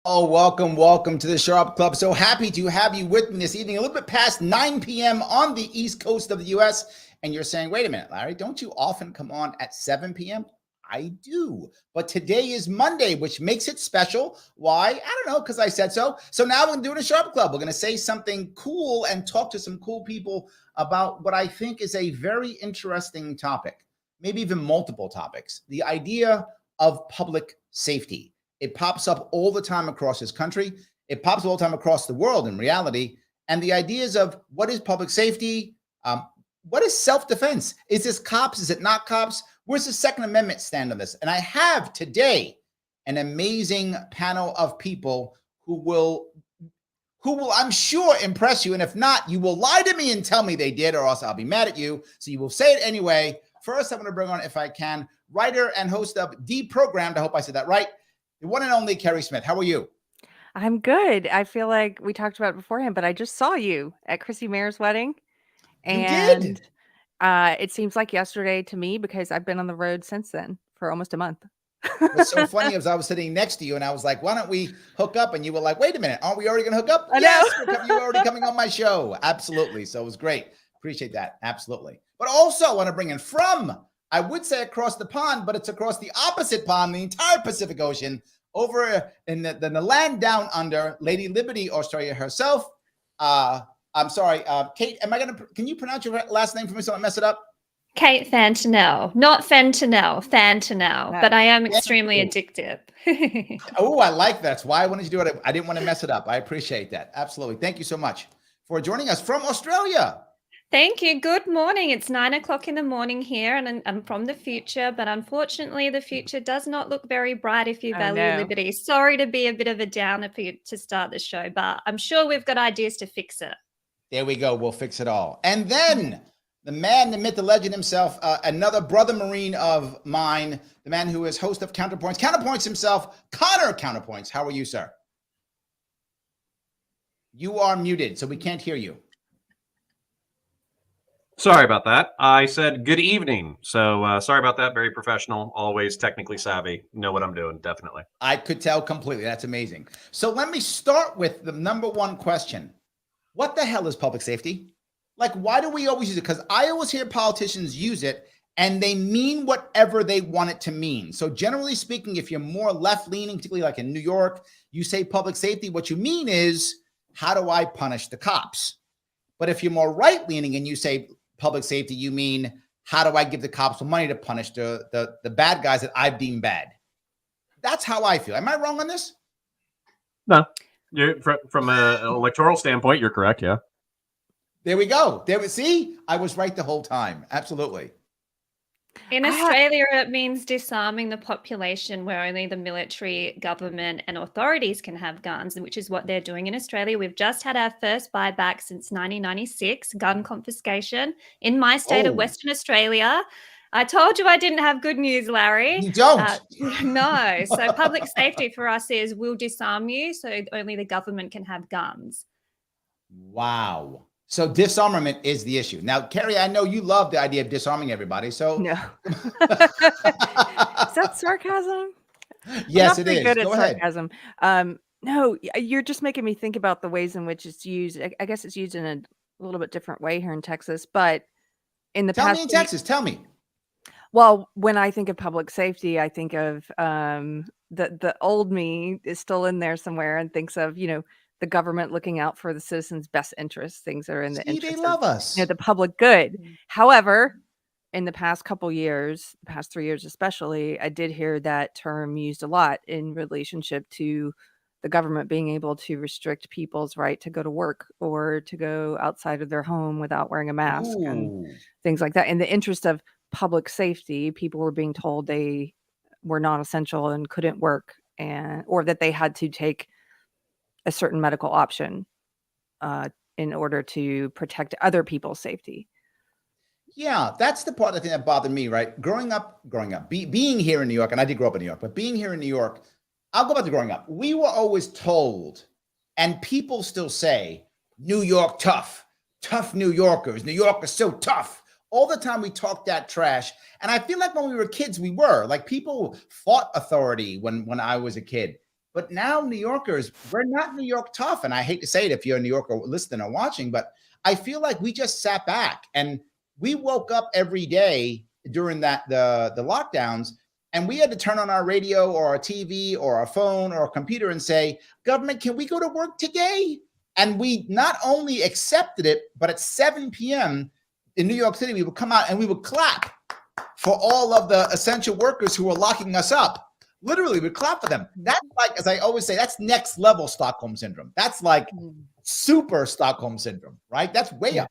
Oh, welcome to the Sharpe Club. So happy to have you with me this evening, a little bit past 9 p.m. on the East Coast of the U.S. And you're saying, wait a minute, Larry, don't you often come on at 7 p.m.? I do. But today is Monday, which makes it special. Why? I don't know, because I said so. So now we're doing a Sharpe Club. We're going to say something cool and talk to some cool people about what I think is a very interesting topic, maybe even multiple topics. The idea of public safety. It pops up all the time across this country. It pops up all the time across the world in reality. And the ideas of what is public safety? What is self-defense? Is this cops? Is it not cops? Where's the Second Amendment stand on this? And I have today an amazing panel of people who will, I'm sure, impress you. And if not, you will lie to me and tell me they did, or else I'll be mad at you. So you will say it anyway. First, I'm going to bring on, if I can, writer and host of Deprogrammed. I hope I said that right. The one and only Keri Smith. How are you? I'm good. I feel like we talked about it beforehand, but I just saw you at Chrissy Mayer's wedding. And you did? It seems like yesterday to me because I've been on the road since then for almost a month. What's so funny is I was sitting next to you and I was like, why don't we hook up? And you were like, wait a minute, aren't we already going to hook up? I Yes, know. you're already coming on my show. Absolutely. So it was great. Appreciate that. Absolutely. But also I want to bring in from, I would say across the pond, but it's across the opposite pond, the entire Pacific Ocean, over in the land down under, Lady Liberty, Australia herself. I'm sorry, Kate, can you pronounce your last name for me so I don't mess it up? Kate Fantinel, not fentanyl, Fantinel, but I am extremely addictive. Oh, I like that. That's why I wanted you to do it. I didn't want to mess it up. I appreciate that. Absolutely. Thank you so much for joining us from Australia. Thank you. Good morning. It's 9 o'clock in the morning here, and I'm from the future, but unfortunately, the future does not look very bright if you value liberty. Sorry to be a bit of a downer for you to start the show, but I'm sure we've got ideas to fix it. There we go. We'll fix it all. And then the man, the myth, the legend himself, another brother Marine of mine, the man who is host of Counterpoints himself, Connor Counterpoints. How are you, sir? You are muted, so we can't hear you. Sorry about that. I said good evening. So sorry about that. Very professional, always technically savvy. Know what I'm doing, definitely. I could tell completely. That's amazing. So let me start with the number one question. What the hell is public safety? Like, why do we always use it? Because I always hear politicians use it and they mean whatever they want it to mean. So generally speaking, if you're more left-leaning, particularly like in New York, you say public safety, what you mean is, how do I punish the cops? But if you're more right-leaning and you say public safety, you mean, how do I give the cops money to punish the bad guys that I've deemed bad? That's how I feel. Am I wrong on this? No. From an electoral standpoint, you're correct, yeah. There we go. See, I was right the whole time. Absolutely. In Australia, it means disarming the population where only the military, government and authorities can have guns, which is what they're doing in Australia. We've just had our first buyback since 1996, gun confiscation in my state of Western Australia. I told you I didn't have good news, Larry. You don't. No. So public safety for us is we'll disarm you so only the government can have guns. Wow. So disarmament is the issue. Now, Keri, I know you love the idea of disarming everybody. So no. Is that sarcasm? Yes, it is. Good Go at ahead. Sarcasm. No, you're just making me think about the ways in which it's used. I guess it's used in a little bit different way here in Texas, but in the past. Tell me in Texas. Tell me. Well, when I think of public safety, I think of the old me is still in there somewhere and thinks of, the government looking out for the citizens' best interests, things that are in the interest they love us. The public good. However, in the past couple years, the past 3 years especially, I did hear that term used a lot in relationship to the government being able to restrict people's right to go to work or to go outside of their home without wearing a mask and things like that. In the interest of public safety, people were being told they were not essential and couldn't work, or that they had to take a certain medical option in order to protect other people's safety. Yeah, that's the part I think that bothered me, right? Growing up, being here in New York, and I did grow up in New York, but being here in New York, I'll go back to growing up. We were always told, and people still say, New York tough New Yorkers. New York is so tough. All the time we talk that trash. And I feel like when we were kids, we were like people fought authority when I was a kid. But now New Yorkers, we're not New York tough. And I hate to say it if you're a New Yorker listening or watching, but I feel like we just sat back and we woke up every day during the lockdowns, and we had to turn on our radio or our TV or our phone or our computer and say, government, can we go to work today? And we not only accepted it, but at 7 p.m. in New York City, we would come out and we would clap for all of the essential workers who were locking us up. Literally, we'd clap for them. That's like, as I always say, that's next level Stockholm Syndrome. That's like super Stockholm Syndrome, right? That's way up.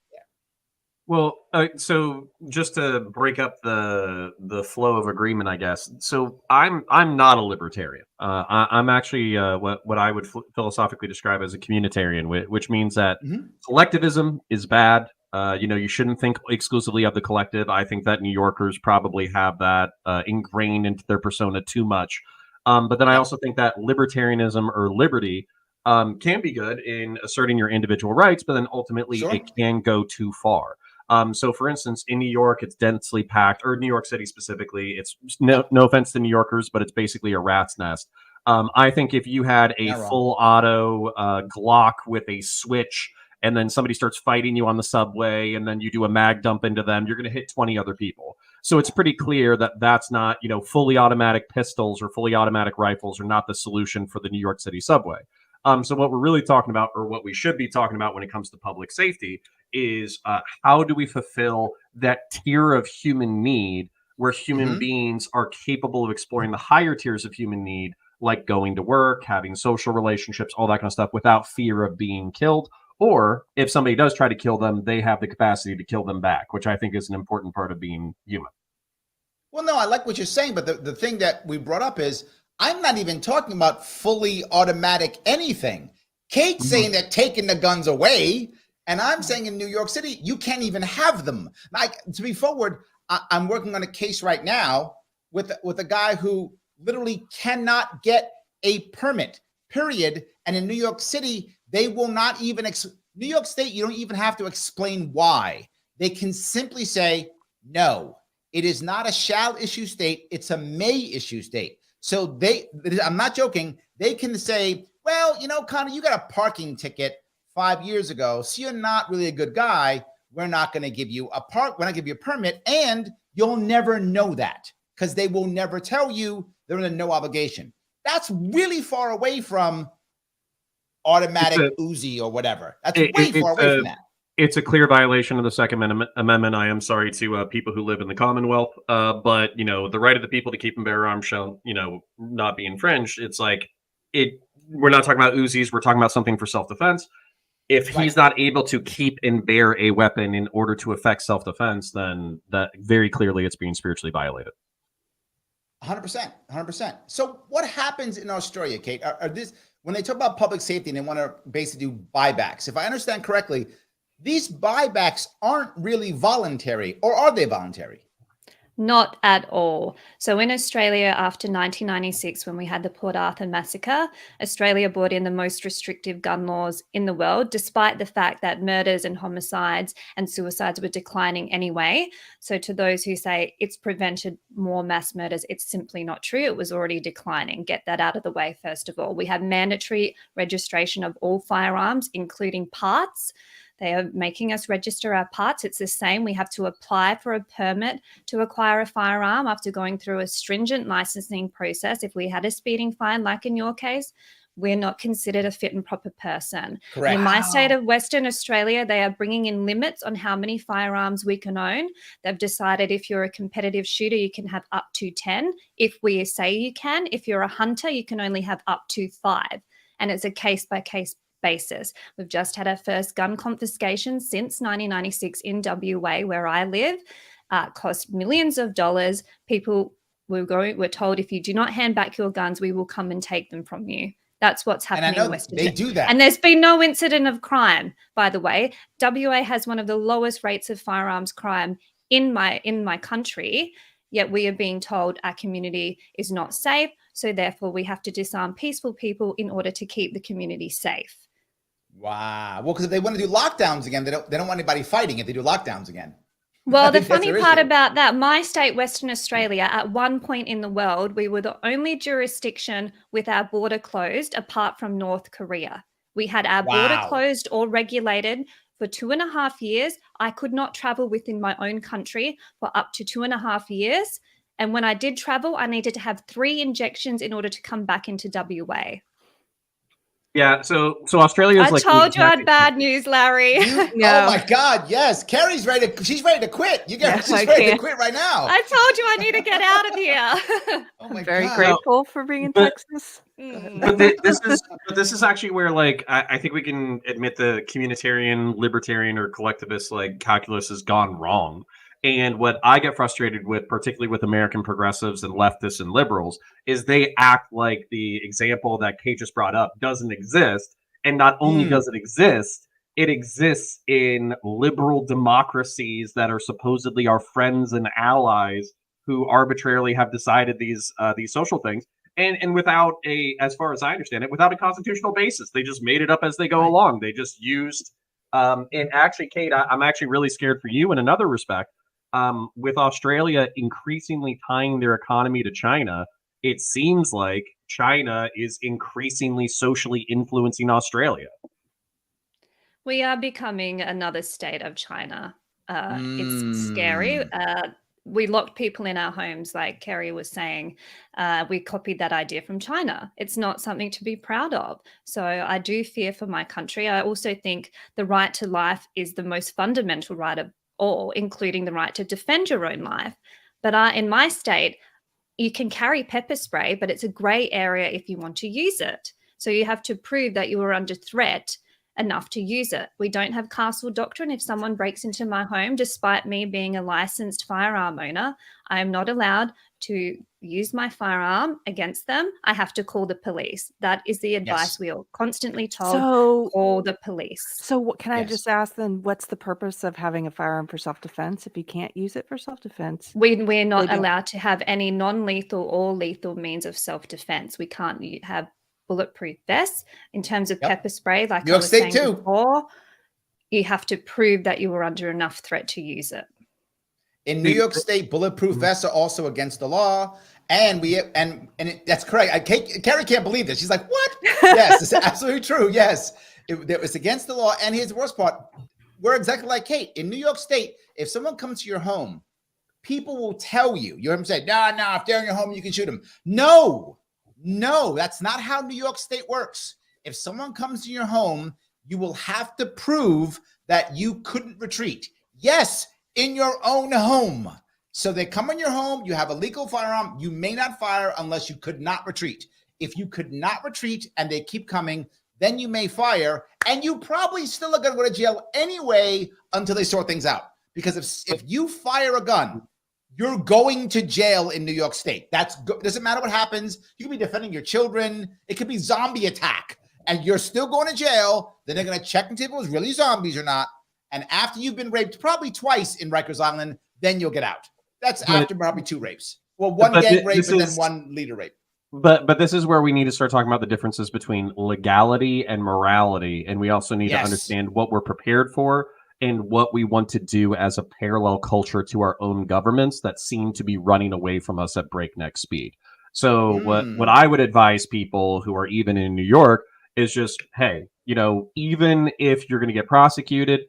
Well, so just to break up the flow of agreement, I guess. So I'm not a libertarian. I'm actually what I would philosophically describe as a communitarian, which means that collectivism is bad. You shouldn't think exclusively of the collective. I think that New Yorkers probably have that ingrained into their persona too much. But then I also think that libertarianism or liberty can be good in asserting your individual rights, but then ultimately it can go too far. So, for instance, in New York, it's densely packed, or New York City specifically. It's no offense to New Yorkers, but it's basically a rat's nest. I think if you had a full auto Glock with a switch, and then somebody starts fighting you on the subway, and then you do a mag dump into them, you're going to hit 20 other people. So it's pretty clear that that's not, fully automatic pistols or fully automatic rifles are not the solution for the New York City subway. So what we're really talking about, or what we should be talking about when it comes to public safety, is how do we fulfill that tier of human need where human beings are capable of exploring the higher tiers of human need, like going to work, having social relationships, all that kind of stuff, without fear of being killed. Or if somebody does try to kill them, they have the capacity to kill them back, which I think is an important part of being human. Well, no, I like what you're saying, but the thing that we brought up is I'm not even talking about fully automatic anything. Kate's saying they're taking the guns away, and I'm saying in New York City, you can't even have them. Like, to be forward, I'm working on a case right now with a guy who literally cannot get a permit, period. And in New York City, they will not even, New York State, you don't even have to explain why. They can simply say, no, it is not a shall issue state, it's a may issue state. So I'm not joking, they can say, well, Connor, you got a parking ticket 5 years ago, so you're not really a good guy. We're not going to give you we're not going to give you a permit, and you'll never know that because they will never tell you. They're under no obligation. That's really far away from automatic Uzi or whatever. That's way far away from that. It's a clear violation of the Second Amendment. I am sorry to people who live in the Commonwealth, but the right of the people to keep and bear arms shall not be infringed. It's like we're not talking about Uzis. We're talking about something for self-defense. If he's not able to keep and bear a weapon in order to effect self-defense, then that very clearly it's being spiritually violated. 100%. So what happens in Australia, Kate? When they talk about public safety and they want to basically do buybacks, if I understand correctly, these buybacks aren't really voluntary, or are they voluntary? Not at all. So in Australia, after 1996, when we had the Port Arthur massacre, Australia brought in the most restrictive gun laws in the world, despite the fact that murders and homicides and suicides were declining anyway. So to those who say it's prevented more mass murders, it's simply not true. It was already declining. Get that out of the way, first of all. We have mandatory registration of all firearms, including parts. They are making us register our parts. It's the same. We have to apply for a permit to acquire a firearm after going through a stringent licensing process. If we had a speeding fine, like in your case, we're not considered a fit and proper person. Correct. In my state of Western Australia, they are bringing in limits on how many firearms we can own. They've decided if you're a competitive shooter, you can have up to 10. If we say you can, if you're a hunter, you can only have up to 5. And it's a case-by-case basis. We've just had our first gun confiscation since 1996 in WA, where I live. Cost millions of dollars. People were told, if you do not hand back your guns, we will come and take them from you. That's what's happening in Western Australia. They do that. And there's been no incident of crime, by the way. WA has one of the lowest rates of firearms crime in my country, yet we are being told our community is not safe, so therefore we have to disarm peaceful people in order to keep the community safe. Wow. Well, because if they want to do lockdowns again, they don't want anybody fighting if they do lockdowns again. Well, the funny part about that, my state, Western Australia, at one point in the world, we were the only jurisdiction with our border closed apart from North Korea. We had our border closed or regulated for 2.5 years. I could not travel within my own country for up to 2.5 years. And when I did travel, I needed to have 3 injections in order to come back into WA. Yeah, so Australia's I told you I had bad news, Larry. Oh my God, yes. Keri's ready she's ready to quit. She's ready to quit right now. I told you I need to get out of here. Oh my Very God. grateful for being in Texas. But this is actually where, like, I think we can admit the communitarian, libertarian, or collectivist like calculus has gone wrong. And what I get frustrated with, particularly with American progressives and leftists and liberals, is they act like the example that Kate just brought up doesn't exist. And not only does it exist in liberal democracies that are supposedly our friends and allies who arbitrarily have decided these social things. And without as far as I understand it, without a constitutional basis. They just made it up as they go along. They just used, and actually, Kate, I'm actually really scared for you in another respect. With Australia increasingly tying their economy to China, it seems like China is increasingly socially influencing Australia. We are becoming another state of China. It's scary. We locked people in our homes, like Keri was saying. We copied that idea from China. It's not something to be proud of. So I do fear for my country. I also think the right to life is the most fundamental right of all, including the right to defend your own life. But in my state, you can carry pepper spray, but it's a gray area if you want to use it. So you have to prove that you are under threat enough to use it. We don't have castle doctrine. If someone breaks into my home, despite me being a licensed firearm owner, I am not allowed to use my firearm against them. I have to call the police. That is the advice we are constantly told. Call the police. So can I just ask then, what's the purpose of having a firearm for self-defense if you can't use it for self-defense? We're not allowed to have any non-lethal or lethal means of self-defense. We can't have bulletproof vests. In terms of pepper spray, like I was saying before, you have to prove that you were under enough threat to use it. In New York State, bulletproof vests are also against the law, and that's correct. Keri can't believe this. She's like, "What?" Yes, it's absolutely true. Yes, it's against the law. And here's the worst part: we're exactly like Kate. In New York State, if someone comes to your home, people will tell you. You hear them say, "No, if they're in your home, you can shoot them." No, that's not how New York State works. If someone comes to your home, you will have to prove that you couldn't retreat. Yes. In your own home. So they come in your home, you have a legal firearm, you may not fire unless you could not retreat. If you could not retreat and they keep coming, then you may fire, and you probably still are going to go to jail anyway until they sort things out. Because if you fire a gun, you're going to jail in New York State. Doesn't matter what happens. You could be defending your children. It could be zombie attack, and you're still going to jail. Then they're going to check and see if it was really zombies or not. And after you've been raped probably twice in Rikers Island, then you'll get out. That's after probably 2 rapes. Well, one gang rape and then 1 leader rape. But this is where we need to start talking about the differences between legality and morality. And we also need to understand what we're prepared for and what we want to do as a parallel culture to our own governments that seem to be running away from us at breakneck speed. So what I would advise people who are even in New York is just, hey, even if you're going to get prosecuted,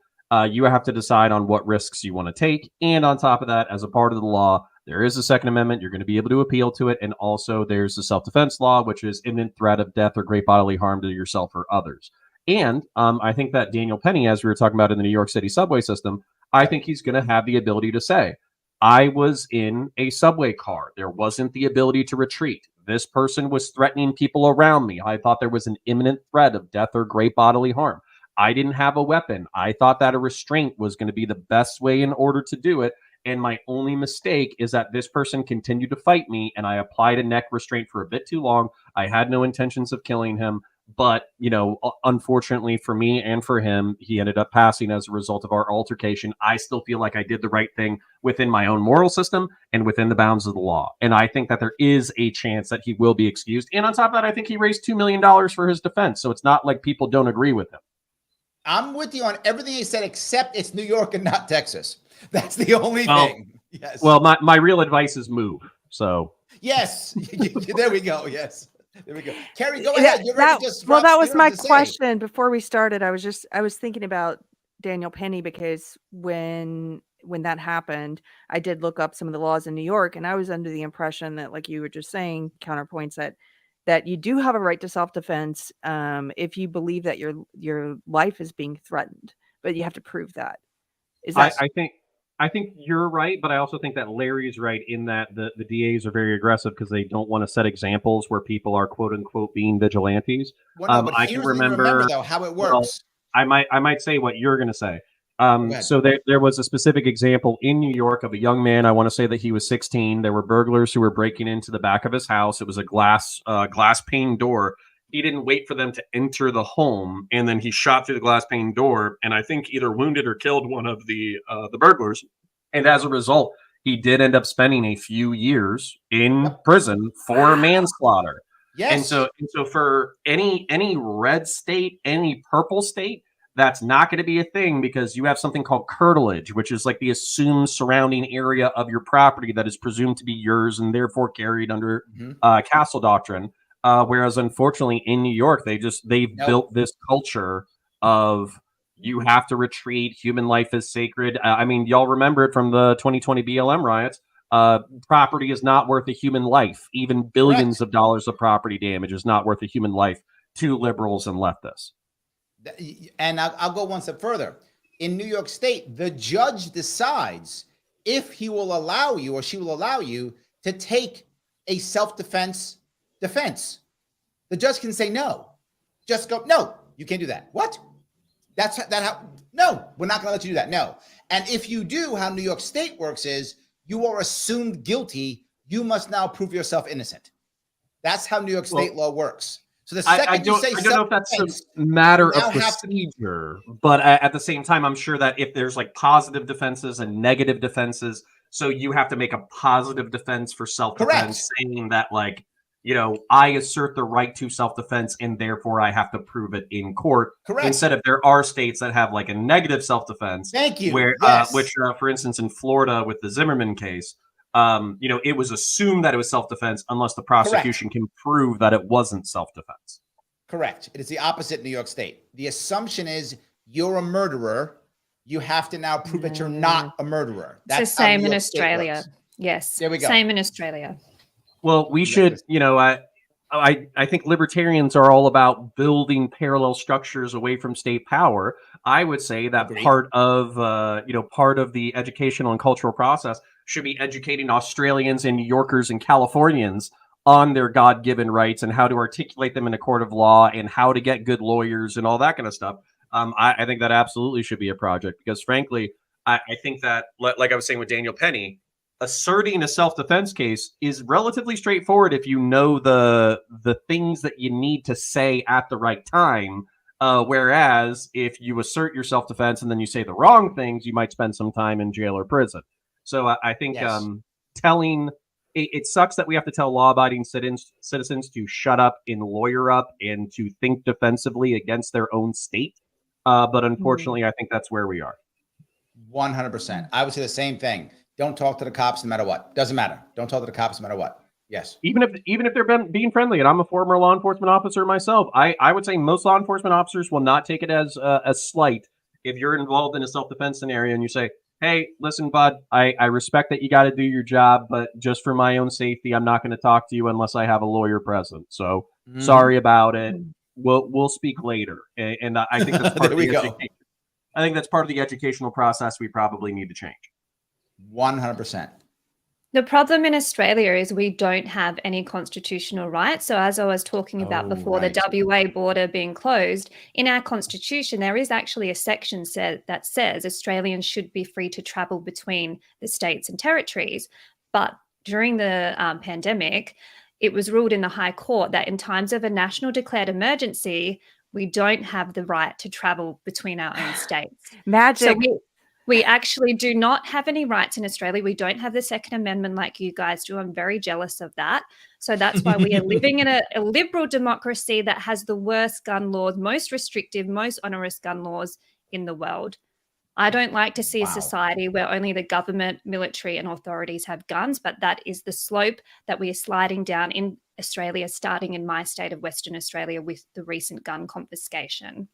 you have to decide on what risks you want to take. And on top of that, as a part of the law, there is a Second Amendment. You're going to be able to appeal to it. And also there's the self-defense law, which is imminent threat of death or great bodily harm to yourself or others. And I think that Daniel Penny, as we were talking about in the New York City subway system, I think he's going to have the ability to say, I was in a subway car. There wasn't the ability to retreat. This person was threatening people around me. I thought there was an imminent threat of death or great bodily harm. I didn't have a weapon. I thought that a restraint was going to be the best way in order to do it. And my only mistake is that this person continued to fight me, and I applied a neck restraint for a bit too long. I had no intentions of killing him. But, unfortunately for me and for him, he ended up passing as a result of our altercation. I still feel like I did the right thing within my own moral system and within the bounds of the law. And I think that there is a chance that he will be excused. And on top of that, I think he raised $2 million for his defense. So it's not like people don't agree with him. I'm with you on everything he said, except it's New York and not Texas. That's the only thing. Yes. Well, my real advice is move. So. Yes. There we go. Yes. There we go. Keri, go ahead. That was my question before we started. I was thinking about Daniel Penny, because when that happened, I did look up some of the laws in New York, and I was under the impression that, like you were just saying, Counterpoints, that you do have a right to self-defense if you believe that your life is being threatened, but you have to prove that. Is that? I think you're right, but I also think that Larry's right in that the DAs are very aggressive because they don't want to set examples where people are quote unquote being vigilantes. Well, no, but I can remember though how it works. Well, I might say what you're going to say. So there was a specific example in New York of a young man. I want to say that he was 16. There were burglars who were breaking into the back of his house. It was a glass pane door. He didn't wait for them to enter the home, and then he shot through the glass pane door, and I think either wounded or killed one of the burglars. And as a result, he did end up spending a few years in prison for manslaughter. Yes. And so for any red state, any purple state, that's not going to be a thing, because you have something called curtilage, which is like the assumed surrounding area of your property that is presumed to be yours and therefore carried under castle doctrine. Whereas unfortunately in New York, they've built this culture of you have to retreat. Human life is sacred. I mean, y'all remember it from the 2020 BLM riots. Property is not worth a human life. Even billions of dollars of property damage is not worth a human life to liberals and leftists. And I'll go one step further. In New York State, the judge decides if he will allow you or she will allow you to take a self-defense defense. The judge can say no. Just go, no, you can't do that. What? No, we're not going to let you do that. No. And if you do, how New York State works is you are assumed guilty. You must now prove yourself innocent. That's how New York State law works. So the second you say, I don't know if that's a matter of procedure, but at the same time, I'm sure that if there's like positive defenses and negative defenses, so you have to make a positive defense for self-defense, saying that like, I assert the right to self-defense and therefore I have to prove it in court. Correct. Instead of there are states that have like a negative self-defense. Thank you. Where, which, for instance, in Florida with the Zimmerman case, it was assumed that it was self-defense unless the prosecution can prove that it wasn't self-defense. Correct. It is the opposite in New York State. The assumption is you're a murderer. You have to now prove that you're not a murderer. That's the same in Australia. Yes. There we go. Same in Australia. Well, we should, I think libertarians are all about building parallel structures away from state power. I would say that part of the educational and cultural process should be educating Australians and New Yorkers and Californians on their God-given rights and how to articulate them in a court of law and how to get good lawyers and all that kind of stuff. I think that absolutely should be a project, because frankly, I think that, like I was saying with Daniel Penny, asserting a self-defense case is relatively straightforward if you know the things that you need to say at the right time. Whereas if you assert your self-defense and then you say the wrong things, you might spend some time in jail or prison. So I think telling it sucks that we have to tell law-abiding citizens to shut up and lawyer up and to think defensively against their own state. But unfortunately, I think that's where we are. 100%. I would say the same thing. Don't talk to the cops no matter what. Doesn't matter. Don't talk to the cops no matter what. Yes. Even if they're being friendly, and I'm a former law enforcement officer myself, I would say most law enforcement officers will not take it as a slight if you're involved in a self-defense scenario and you say, hey, listen, bud, I respect that you got to do your job, but just for my own safety, I'm not going to talk to you unless I have a lawyer present. So sorry about it. We'll speak later. And I think that's part of the education. I think that's part of the educational process we probably need to change. 100%. The problem in Australia is we don't have any constitutional rights. So as I was talking about before, the WA border being closed, in our constitution, there is actually a section that says Australians should be free to travel between the states and territories. But during the pandemic, it was ruled in the High Court that in times of a national declared emergency, we don't have the right to travel between our own states. Magic. So we actually do not have any rights in Australia. We don't have the Second Amendment like you guys do. I'm very jealous of that. So that's why we are living in a liberal democracy that has the worst gun laws, most restrictive, most onerous gun laws in the world. I don't like to see a society where only the government, military, and authorities have guns, but that is the slope that we are sliding down in Australia, starting in my state of Western Australia with the recent gun confiscation.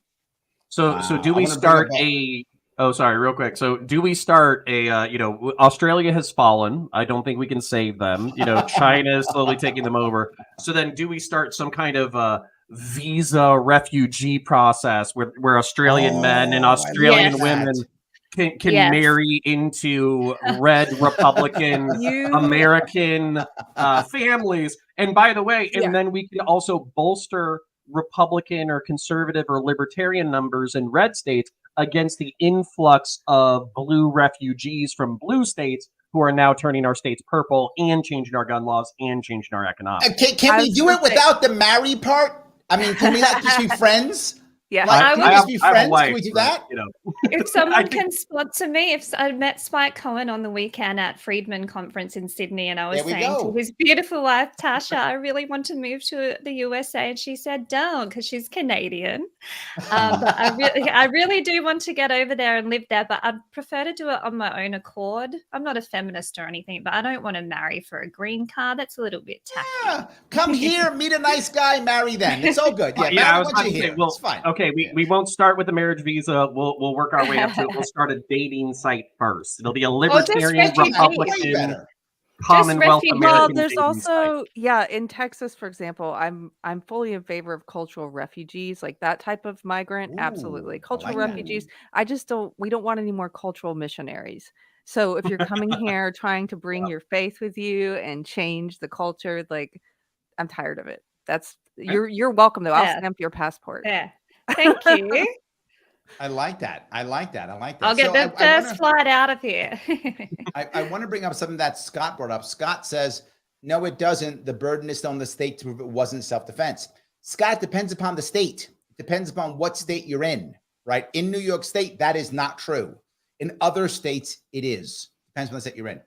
So do we start a... Oh, sorry, real quick. So do we start a, Australia has fallen. I don't think we can save them. China is slowly taking them over. So then do we start some kind of visa refugee process where Australian men and Australian women can marry into red Republican American families? And by the way, and then we can also bolster Republican or conservative or libertarian numbers in red states against the influx of blue refugees from blue states who are now turning our states purple and changing our gun laws and changing our economics. Can we do it without the marry part? I mean, can we not just be friends? Yeah, can we just be friends? Can we do that? If someone can sponsor me, if I met Spike Cohen on the weekend at Friedman Conference in Sydney, and I was saying to his beautiful wife, Tasha, I really want to move to the USA, and she said, don't, because she's Canadian. But I really do want to get over there and live there, but I'd prefer to do it on my own accord. I'm not a feminist or anything, but I don't want to marry for a green card. That's a little bit tacky. Yeah, come here, meet a nice guy, marry then. It's all good. Yeah, I was about to say, well, it's fine. Okay, we won't start with the marriage visa. We'll work our way up to it. We'll start a dating site first. It'll be a libertarian, Republican, Commonwealth American. Well, there's also in Texas, for example, I'm fully in favor of cultural refugees, like that type of migrant. Absolutely, cultural refugees. We don't want any more cultural missionaries. So if you're coming here trying to bring your faith with you and change the culture, like I'm tired of it. You're welcome though. I'll stamp your passport. Yeah. Thank you. I like that. I'll get the first flight out of here. I want to bring up something that Scott brought up. Scott says, no, it doesn't. The burden is on the state to prove it wasn't self-defense. Scott, it depends upon the state. It depends upon what state you're in, right? In New York State, that is not true. In other states, it is. Depends on the state you're in.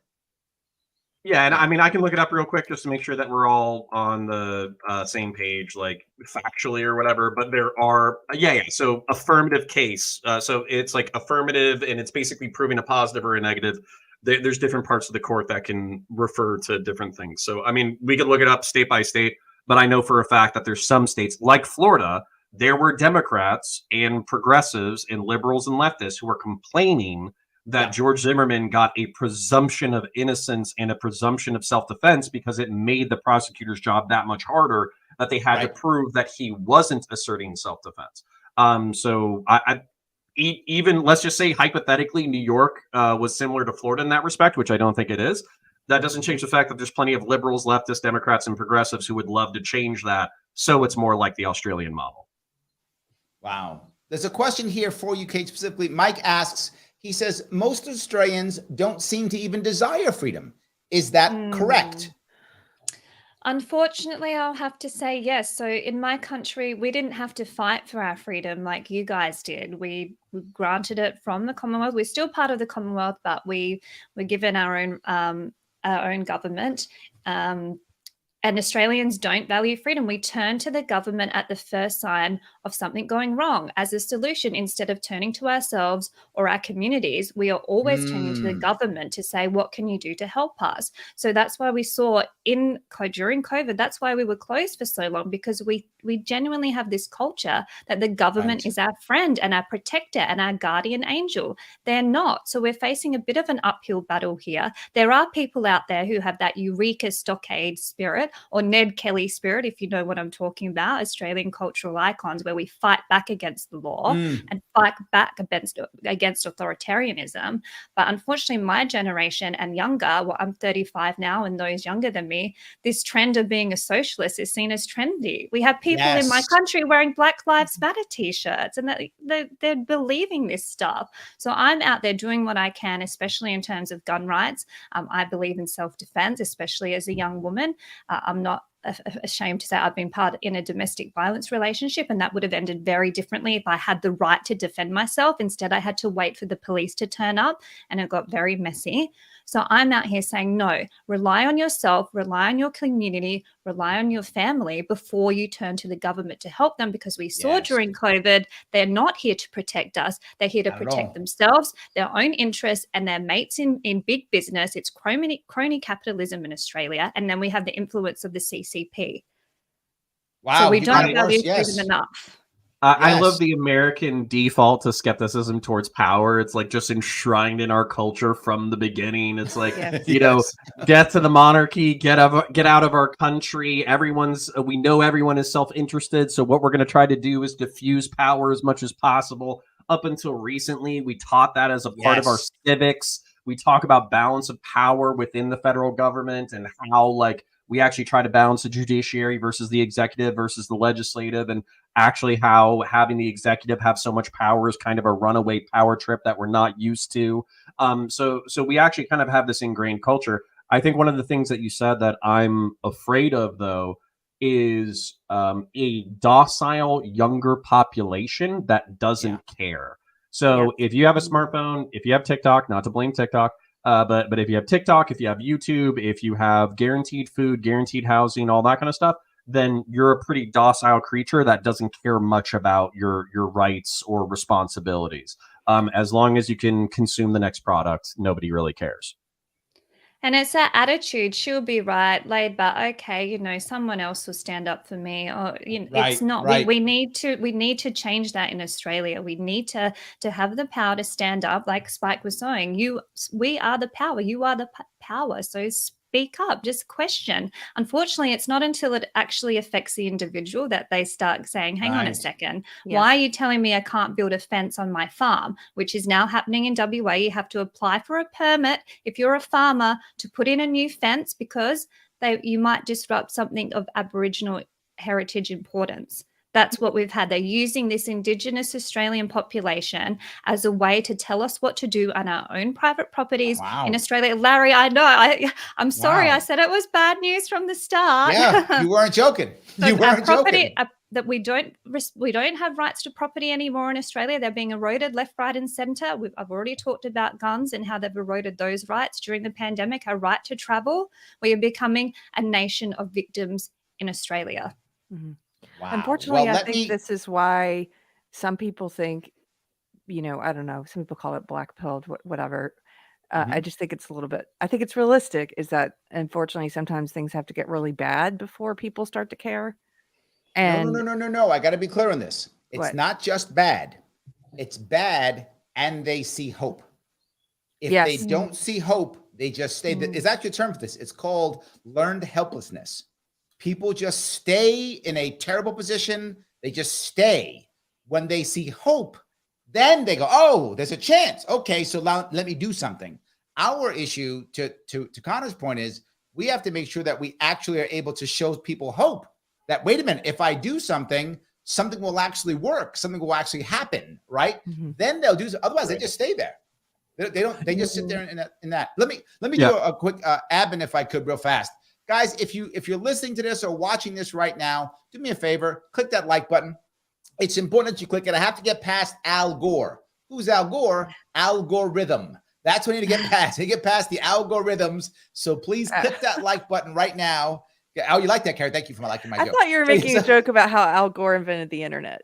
Yeah, and I mean, I can look it up real quick just to make sure that we're all on the same page, like factually or whatever. But there are, so affirmative case. So it's like affirmative, and it's basically proving a positive or a negative. There's different parts of the court that can refer to different things. So, I mean, we could look it up state by state, but I know for a fact that there's some states, like Florida, there were Democrats and progressives and liberals and leftists who were complaining that George Zimmerman got a presumption of innocence and a presumption of self-defense because it made the prosecutor's job that much harder, that they had to prove that he wasn't asserting self-defense. So even let's just say hypothetically, New York was similar to Florida in that respect, which I don't think it is. That doesn't change the fact that there's plenty of liberals, leftists, Democrats, and progressives who would love to change that so it's more like the Australian model. Wow. There's a question here for you, Kate, specifically. Mike asks, he says, most Australians don't seem to even desire freedom. Is that correct? Unfortunately, I'll have to say yes. So in my country, we didn't have to fight for our freedom like you guys did. We granted it from the Commonwealth. We're still part of the Commonwealth, but we were given our own government. And Australians don't value freedom. We turn to the government at the first sign of something going wrong as a solution instead of turning to ourselves or our communities. We are always turning to the government to say, what can you do to help us? So that's why we saw during COVID, that's why we were closed for so long, because we genuinely have this culture that the government is our friend and our protector and our guardian angel. They're not. So we're facing a bit of an uphill battle here. There are people out there who have that Eureka Stockade spirit, or Ned Kelly spirit, if you know what I'm talking about, Australian cultural icons, where we fight back against the law and fight back against authoritarianism. But unfortunately, my generation and younger, well, I'm 35 now, and those younger than me, this trend of being a socialist is seen as trendy. We have people in my country wearing Black Lives Matter t-shirts, and they're believing this stuff. So I'm out there doing what I can, especially in terms of gun rights. I believe in self-defense, especially as a young woman. I'm not ashamed to say I've been part in a domestic violence relationship, and that would have ended very differently if I had the right to defend myself. Instead, I had to wait for the police to turn up, and it got very messy. So I'm out here saying, no, rely on yourself, rely on your community, rely on your family before you turn to the government to help them, because we saw during COVID, they're not here to protect us. They're here to protect themselves, their own interests, and their mates in big business. It's crony capitalism in Australia. And then we have the influence of the CCP. Wow. So we don't value freedom enough. I love the American default to skepticism towards power. It's like just enshrined in our culture from the beginning. It's like, you know, death to the monarchy, get out of our country. We know everyone is self-interested. So what we're going to try to do is diffuse power as much as possible. Up until recently, we taught that as a part of our civics. We talk about balance of power within the federal government and how, like, we actually try to balance the judiciary versus the executive versus the legislative, and actually how having the executive have so much power is kind of a runaway power trip that we're not used to. So we actually kind of have this ingrained culture. I think one of the things that you said that I'm afraid of, though, is a docile younger population that doesn't care. So if you have a smartphone, if you have TikTok, not to blame TikTok, but if you have TikTok, if you have YouTube, if you have guaranteed food, guaranteed housing, all that kind of stuff, then you're a pretty docile creature that doesn't care much about your rights or responsibilities. As long as you can consume the next product, nobody really cares. And it's that attitude, she'll be right, laid back, okay, you know, someone else will stand up for me. Or, you know, it's not, we need to change that in Australia. We need to have the power to stand up, like Spike was saying. We are the power, you are the power. So speak up, just question. Unfortunately, it's not until it actually affects the individual that they start saying, hang on a second, why are you telling me I can't build a fence on my farm? Which is now happening in WA. You have to apply for a permit if you're a farmer to put in a new fence, because you might disrupt something of Aboriginal heritage importance. That's what we've had. They're using this Indigenous Australian population as a way to tell us what to do on our own private properties in Australia. Larry, I know. I'm sorry. I said it was bad news from the start. Yeah, you weren't joking. You weren't joking. That we don't have rights to property anymore in Australia. They're being eroded left, right, and centre. I've already talked about guns and how they've eroded those rights during the pandemic. Our right to travel. We are becoming a nation of victims in Australia. Mm-hmm. Wow. Unfortunately, well, I think this is why some people think, you know, I don't know, some people call it black pilled, whatever. I just think it's I think it's realistic, is that unfortunately sometimes things have to get really bad before people start to care. And No. I got to be clear on this. It's not just bad. It's bad and they see hope. If they don't see hope, they just stay. Is actually a term for this. It's called learned helplessness. People just stay in a terrible position. They just stay. When they see hope, then they go, oh, there's a chance. Okay, so let me do something. Our issue, to Connor's point, is we have to make sure that we actually are able to show people hope. That, wait a minute, if I do something, something will actually work. Something will actually happen, right? Then they'll do. Otherwise, they just stay there. They don't. They just sit there in that. Let me do a quick admin, if I could, real fast. Guys, if you're listening to this or watching this right now, do me a favor, click that like button. It's important that you click it. I have to get past Al Gore. Who's Al Gore? Algorithm. That's what I need to get past. I get past the algorithms. So please click that like button right now. Oh, you like that, Keri? Thank you for liking my joke. I thought you were making a joke about how Al Gore invented the internet.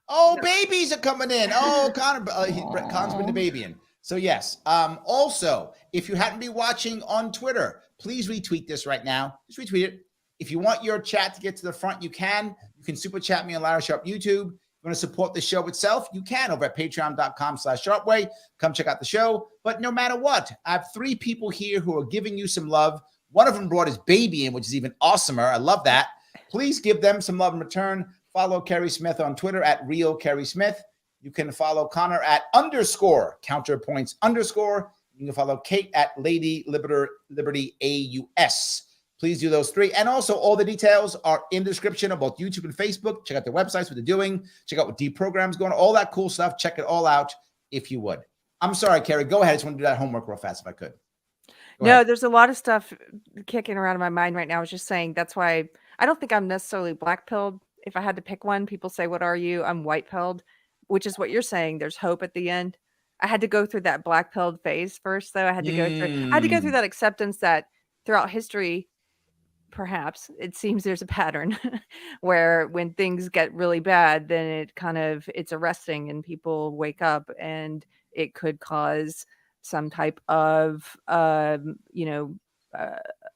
Oh, babies are coming in. Oh, Connor's been the baby in. So yes. Also, if you happen to be watching on Twitter, please retweet this right now. Just retweet it. If you want your chat to get to the front, you can. You can super chat me on Larry Sharpe YouTube. If you want to support the show itself, you can over at patreon.com/Sharpeway. Come check out the show. But no matter what, I have 3 people here who are giving you some love. One of them brought his baby in, which is even awesomer. I love that. Please give them some love in return. Follow Keri Smith on Twitter at Real Keri Smith. You can follow Connor at _Counterpoints _. You can follow Kate at Lady Liberty AUS. Please do those 3. And also, all the details are in the description of both YouTube and Facebook. Check out their websites, what they're doing. Check out what Deprogrammed is going on. All that cool stuff. Check it all out if you would. I'm sorry, Keri. Go ahead. I just want to do that homework real fast if I could. No, there's a lot of stuff kicking around in my mind right now. I was just saying that's why I don't think I'm necessarily black pilled. If I had to pick one, people say, "What are you?" I'm white pilled, which is what you're saying. There's hope at the end. I had to go through that black pilled phase first, though. I had to go through that acceptance that throughout history, perhaps it seems there's a pattern where when things get really bad, then it's arresting and people wake up, and it could cause some type of a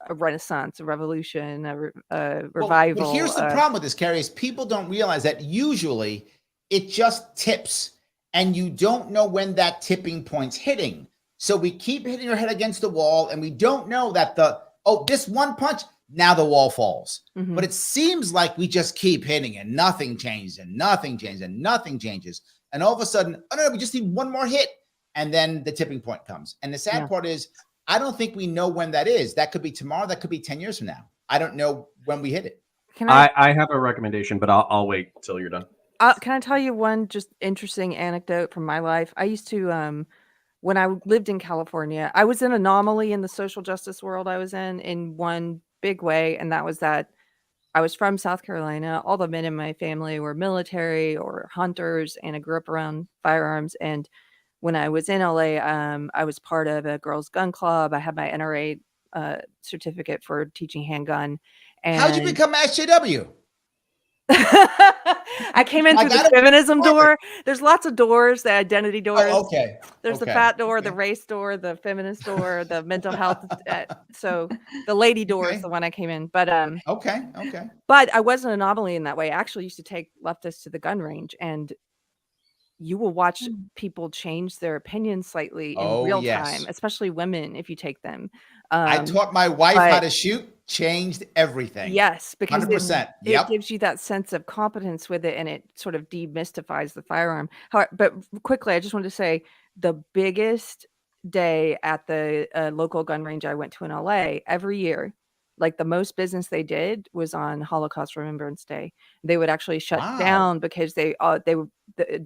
renaissance, a revolution, a revival. But here's the problem with this, Keri, is people don't realize that usually it just tips, and you don't know when that tipping point's hitting. So we keep hitting our head against the wall, and we don't know that this one punch, now the wall falls. Mhm. But it seems like we just keep hitting and nothing changes and nothing changes and nothing changes. And all of a sudden, oh no, we just need one more hit. And then the tipping point comes. And the sad part is, I don't think we know when that is. That could be tomorrow. That could be 10 years from now. I don't know when we hit it. I have a recommendation, but I'll wait till you're done. Can I tell you one just interesting anecdote from my life? I used to, when I lived in California, I was an anomaly in the social justice world I was in one big way, and that was that I was from South Carolina. All the men in my family were military or hunters, and I grew up around firearms. And when I was in LA, I was part of a girls' gun club. I had my NRA certificate for teaching handgun. And how'd you become SJW? I came in through the feminism door. There's lots of doors, the identity doors. Oh, okay. There's the fat door, the race door, the feminist door, the mental health. So the lady door is the one I came in. But okay. But I was an anomaly in that way. I actually used to take leftists to the gun range, and you will watch people change their opinions slightly in real time, especially women, if you take them. I taught my wife how to shoot, changed everything. Yes, because 100%. It gives you that sense of competence with it, and it sort of demystifies the firearm. But quickly, I just wanted to say the biggest day at the local gun range I went to in LA every year, like the most business they did was on Holocaust Remembrance Day. They would actually shut down because the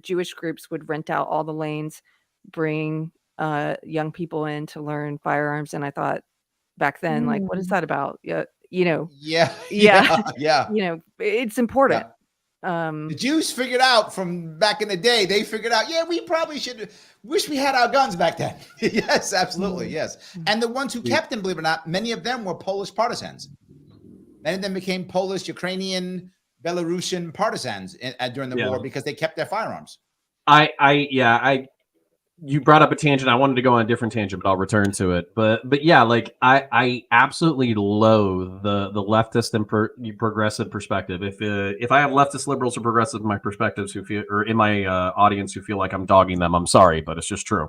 Jewish groups would rent out all the lanes, bring young people in to learn firearms. And I thought back then, like, what is that about? Yeah. It's important. The Jews figured out from back in the day, they figured out, we probably wish we had our guns back then. Yes, absolutely. Yes. And the ones who kept them, believe it or not, many of them were Polish partisans. Many of them became Polish, Ukrainian, Belarusian partisans during the war because they kept their firearms. You brought up a tangent. I wanted to go on a different tangent, but I'll return to it. But yeah, like I absolutely loathe the leftist and progressive perspective. If I have leftist, liberals, or progressive in my perspectives who feel, or in my audience who feel like I'm dogging them, I'm sorry, but it's just true.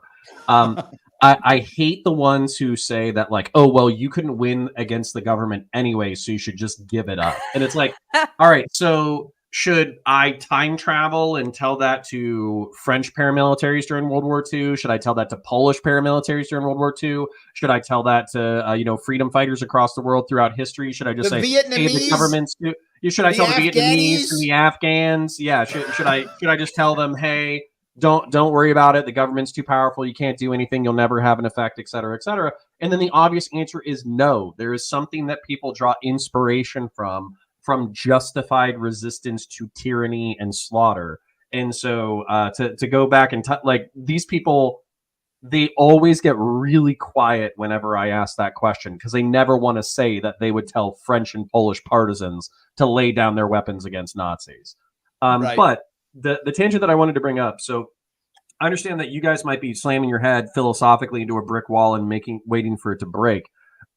I hate the ones who say that, like, oh well, you couldn't win against the government anyway, so you should just give it up. And it's like, all right, so should I time travel and tell that to French paramilitaries during World War II? Should I tell that to Polish paramilitaries during World War II? Should I tell that to freedom fighters across the world throughout history? Should I just say, Vietnamese, hey, the governments do? Should I tell the Vietnamese and the Afghans? Yeah. Should I just tell them, hey, don't worry about it. The government's too powerful. You can't do anything. You'll never have an effect, et cetera, et cetera. And then the obvious answer is no. There is something that people draw inspiration from justified resistance to tyranny and slaughter. And so to go back and like these people, they always get really quiet whenever I ask that question because they never want to say that they would tell French and Polish partisans to lay down their weapons against Nazis. Right. But the tangent that I wanted to bring up, so I understand that you guys might be slamming your head philosophically into a brick wall and waiting for it to break.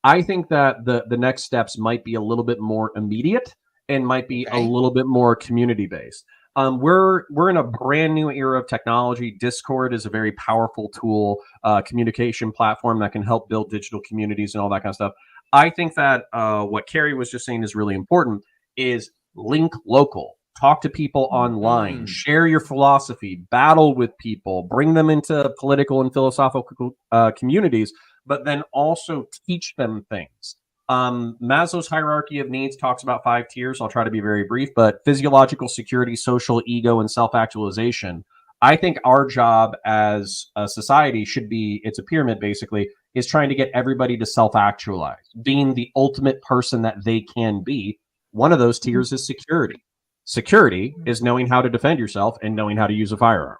I think that the next steps might be a little bit more immediate and might be a little bit more community based. We're in a brand new era of technology. Discord is a very powerful tool, communication platform that can help build digital communities and all that kind of stuff. I think that what Keri was just saying is really important is link local. Talk to people online, share your philosophy, battle with people, bring them into political and philosophical communities, but then also teach them things. Maslow's hierarchy of needs talks about 5 tiers. I'll try to be very brief, but physiological security, social ego, and self-actualization. I think our job as a society should be, it's a pyramid basically, is trying to get everybody to self-actualize, being the ultimate person that they can be. One of those tiers is security. Security is knowing how to defend yourself and knowing how to use a firearm.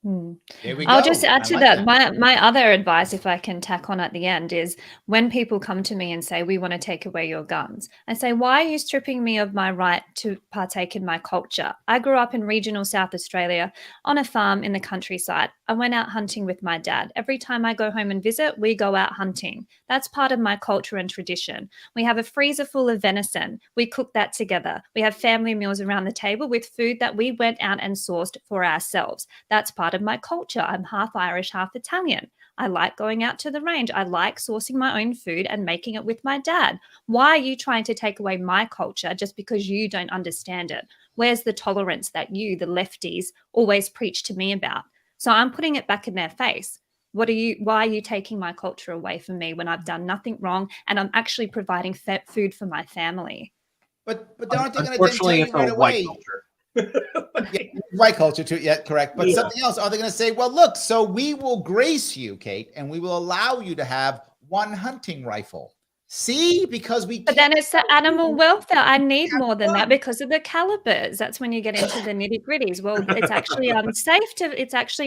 There we I'll go. just add I to like that. My other advice, if I can tack on at the end, is when people come to me and say, we want to take away your guns, I say, why are you stripping me of my right to partake in my culture? I grew up in regional South Australia on a farm in the countryside. I went out hunting with my dad. Every time I go home and visit, we go out hunting. That's part of my culture and tradition. We have a freezer full of venison. We cook that together. We have family meals around the table with food that we went out and sourced for ourselves. That's part of my culture. I'm half Irish, half Italian. I like going out to the range. I like sourcing my own food and making it with my dad. Why are you trying to take away my culture just because you don't understand it? Where's the tolerance that you, the lefties, always preach to me about? So I'm putting it back in their face. Why are you taking my culture away from me when I've done nothing wrong and I'm actually providing food for my family? But aren't they going to Unfortunately, tell it's you right a white away? culture. Yeah, white culture too. Yeah, correct. But something else. Are they going to say, well, look, so we will grace you, Kate, and we will allow you to have one hunting rifle. See, because we. But then it's the animal welfare. I need more than that because of the calibers. That's when you get into the nitty gritties. Well, it's actually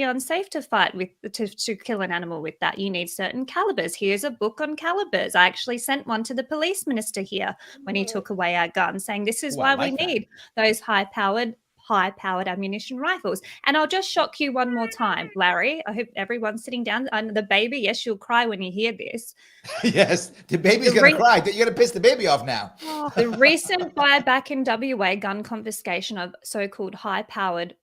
unsafe to fight with to kill an animal with that. You need certain calibers. Here's a book on calibers. I actually sent one to the police minister here when he took away our guns, saying this is why we need those high-powered ammunition rifles. And I'll just shock you one more time, Larry. I hope everyone's sitting down. And the baby, yes, you'll cry when you hear this. Yes, the baby's going to cry. You're going to piss the baby off now. The recent buyback in WA gun confiscation of so-called high-powered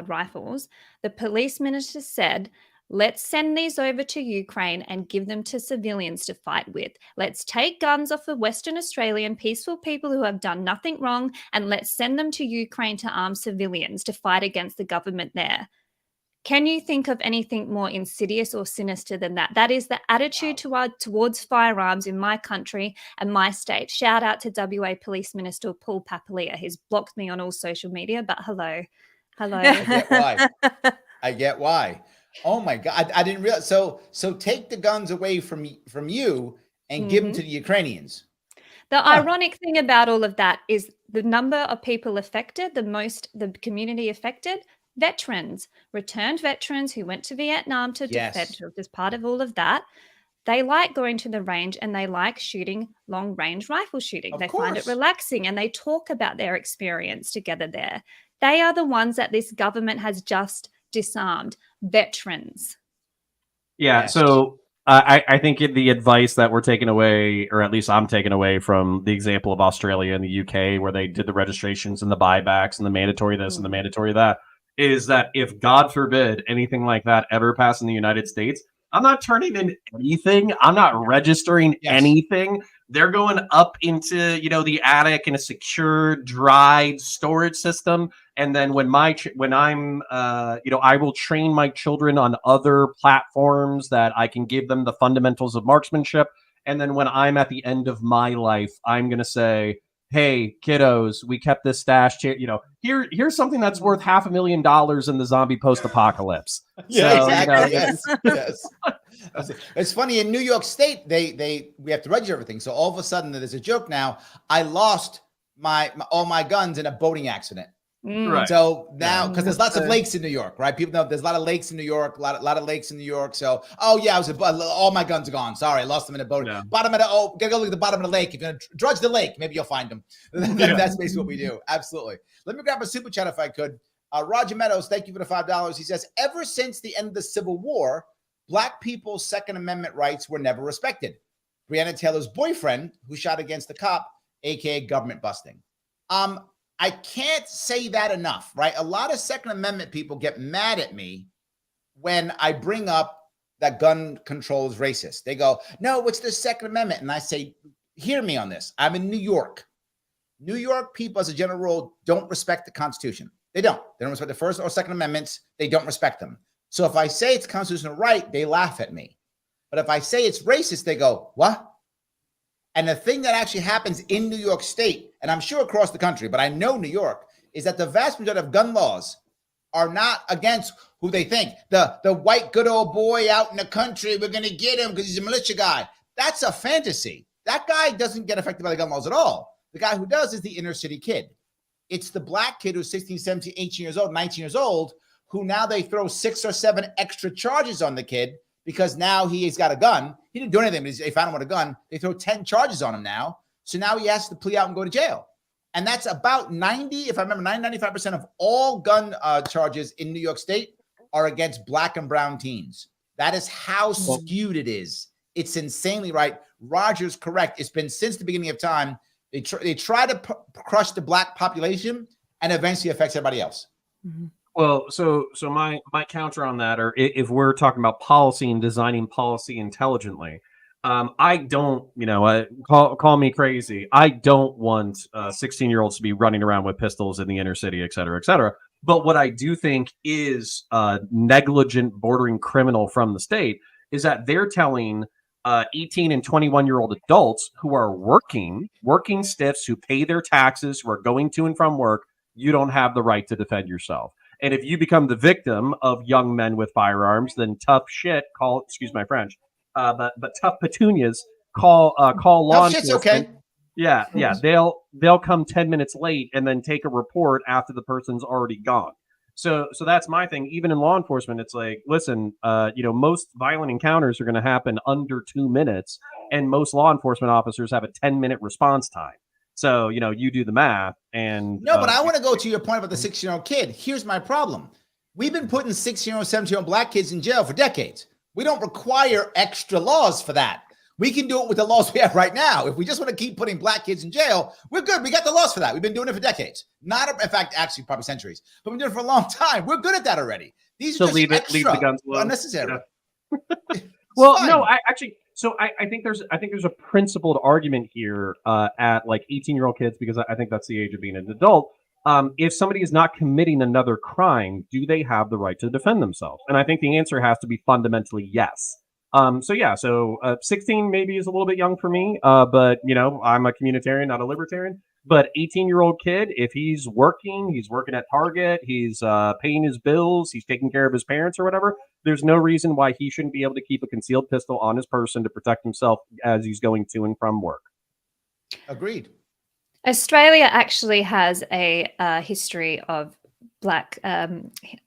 rifles, the police minister said, let's send these over to Ukraine and give them to civilians to fight with. Let's take guns off of Western Australian peaceful people who have done nothing wrong, and let's send them to Ukraine to arm civilians to fight against the government there. Can you think of anything more insidious or sinister than that? That is the attitude towards firearms in my country and my state. Shout out to WA Police Minister Paul Papalia. He's blocked me on all social media, but hello. I get why. Oh my God, I didn't realize. So take the guns away from you and give them to the Ukrainians. The ironic thing about all of that is the number of people affected, the community affected. Veterans, returned veterans who went to Vietnam to defend as part of all of that. They like going to the range and they like shooting long-range rifle shooting. They find it relaxing and they talk about their experience together there. They are the ones that this government has just disarmed. Veterans. Yeah, so I think the advice that we're taking away, or at least I'm taking away from the example of Australia and the UK where they did the registrations and the buybacks and the mandatory this and the mandatory that, is that if, God forbid, anything like that ever passed in the United States, I'm not turning in anything. I'm not registering anything. They're going up into, the attic in a secure, dried storage system. And then when I'm, I will train my children on other platforms that I can give them the fundamentals of marksmanship. And then when I'm at the end of my life, I'm going to say, hey, kiddos, we kept this stash. Here's something that's worth $500,000 in the zombie post-apocalypse. Yes. It's funny, in New York State, we have to register everything. So all of a sudden, there's a joke now. I lost all my guns in a boating accident. Right. So now, because there's lots of lakes in New York, right? People know there's a lot of lakes in New York, a lot of lakes in New York. So, all my guns are gone. Sorry, I lost them in a boat. Yeah. Gotta go look at the bottom of the lake. If you're gonna dredge the lake, maybe you'll find them. That's basically what we do. Absolutely. Let me grab a super chat if I could. Roger Meadows, thank you for the $5. He says, ever since the end of the Civil War, Black people's Second Amendment rights were never respected. Breonna Taylor's boyfriend, who shot against the cop, aka government busting. I can't say that enough, right? A lot of Second Amendment people get mad at me when I bring up that gun control is racist. They go, no, it's the Second Amendment. And I say, hear me on this. I'm in New York. New York people, as a general rule, don't respect the Constitution. They don't. They don't respect the First or Second Amendments. They don't respect them. So if I say it's constitutional right, they laugh at me. But if I say it's racist, they go, what? And the thing that actually happens in New York State, and I'm sure across the country, but I know New York, is that the vast majority of gun laws are not against who they think. The white good old boy out in the country, we're going to get him because he's a militia guy. That's a fantasy. that guy doesn't get affected by the gun laws at all. The guy who does is the inner city kid. It's the black kid who's 16, 17, 18 years old, 19 years old, who now they throw 6 or 7 extra charges on the kid because now he's got a gun. He didn't do anything, but they found him with a gun. They throw 10 charges on him now. So now he has to plea out and go to jail. And that's about 95% of all gun charges in New York State are against black and brown teens. That is how skewed it is. It's insanely right. Roger's correct. It's been since the beginning of time. They try to crush the black population and eventually affects everybody else. Mm-hmm. Well, so my counter on that, or if we're talking about policy and designing policy intelligently, I don't, call me crazy. I don't want 16-year-olds to be running around with pistols in the inner city, et cetera, et cetera. But what I do think is negligent bordering criminal from the state is that they're telling 18 and 21-year-old adults who are working stiffs, who pay their taxes, who are going to and from work, you don't have the right to defend yourself. And if you become the victim of young men with firearms, then tough shit, excuse my French, but tough petunias, call law enforcement. Okay. Yeah. They'll come 10 minutes late and then take a report after the person's already gone. So that's my thing. Even in law enforcement, it's like, listen, most violent encounters are going to happen under 2 minutes, and most law enforcement officers have a 10-minute response time. So, you do the math. And no, but I want to go to your point about the 16-year-old kid. Here's my problem. We've been putting 16-year-old, 17-year-old black kids in jail for decades. We don't require extra laws for that. We can do it with the laws we have right now. If we just want to keep putting black kids in jail, we're good. We got the laws for that. We've been doing it for decades. In fact, actually, probably centuries. But we've been doing it for a long time. We're good at that already. These are just leave extra, the guns alone. unnecessary. Yeah. Well, no, I think there's a principled argument here at like 18-year-old kids, because I think that's the age of being an adult. If somebody is not committing another crime, do they have the right to defend themselves? And I think the answer has to be fundamentally yes. So 16 maybe is a little bit young for me, but I'm a communitarian, not a libertarian. But 18-year-old kid, if he's working at Target, he's paying his bills, he's taking care of his parents or whatever, there's no reason why he shouldn't be able to keep a concealed pistol on his person to protect himself as he's going to and from work. Agreed. Australia actually has a history of black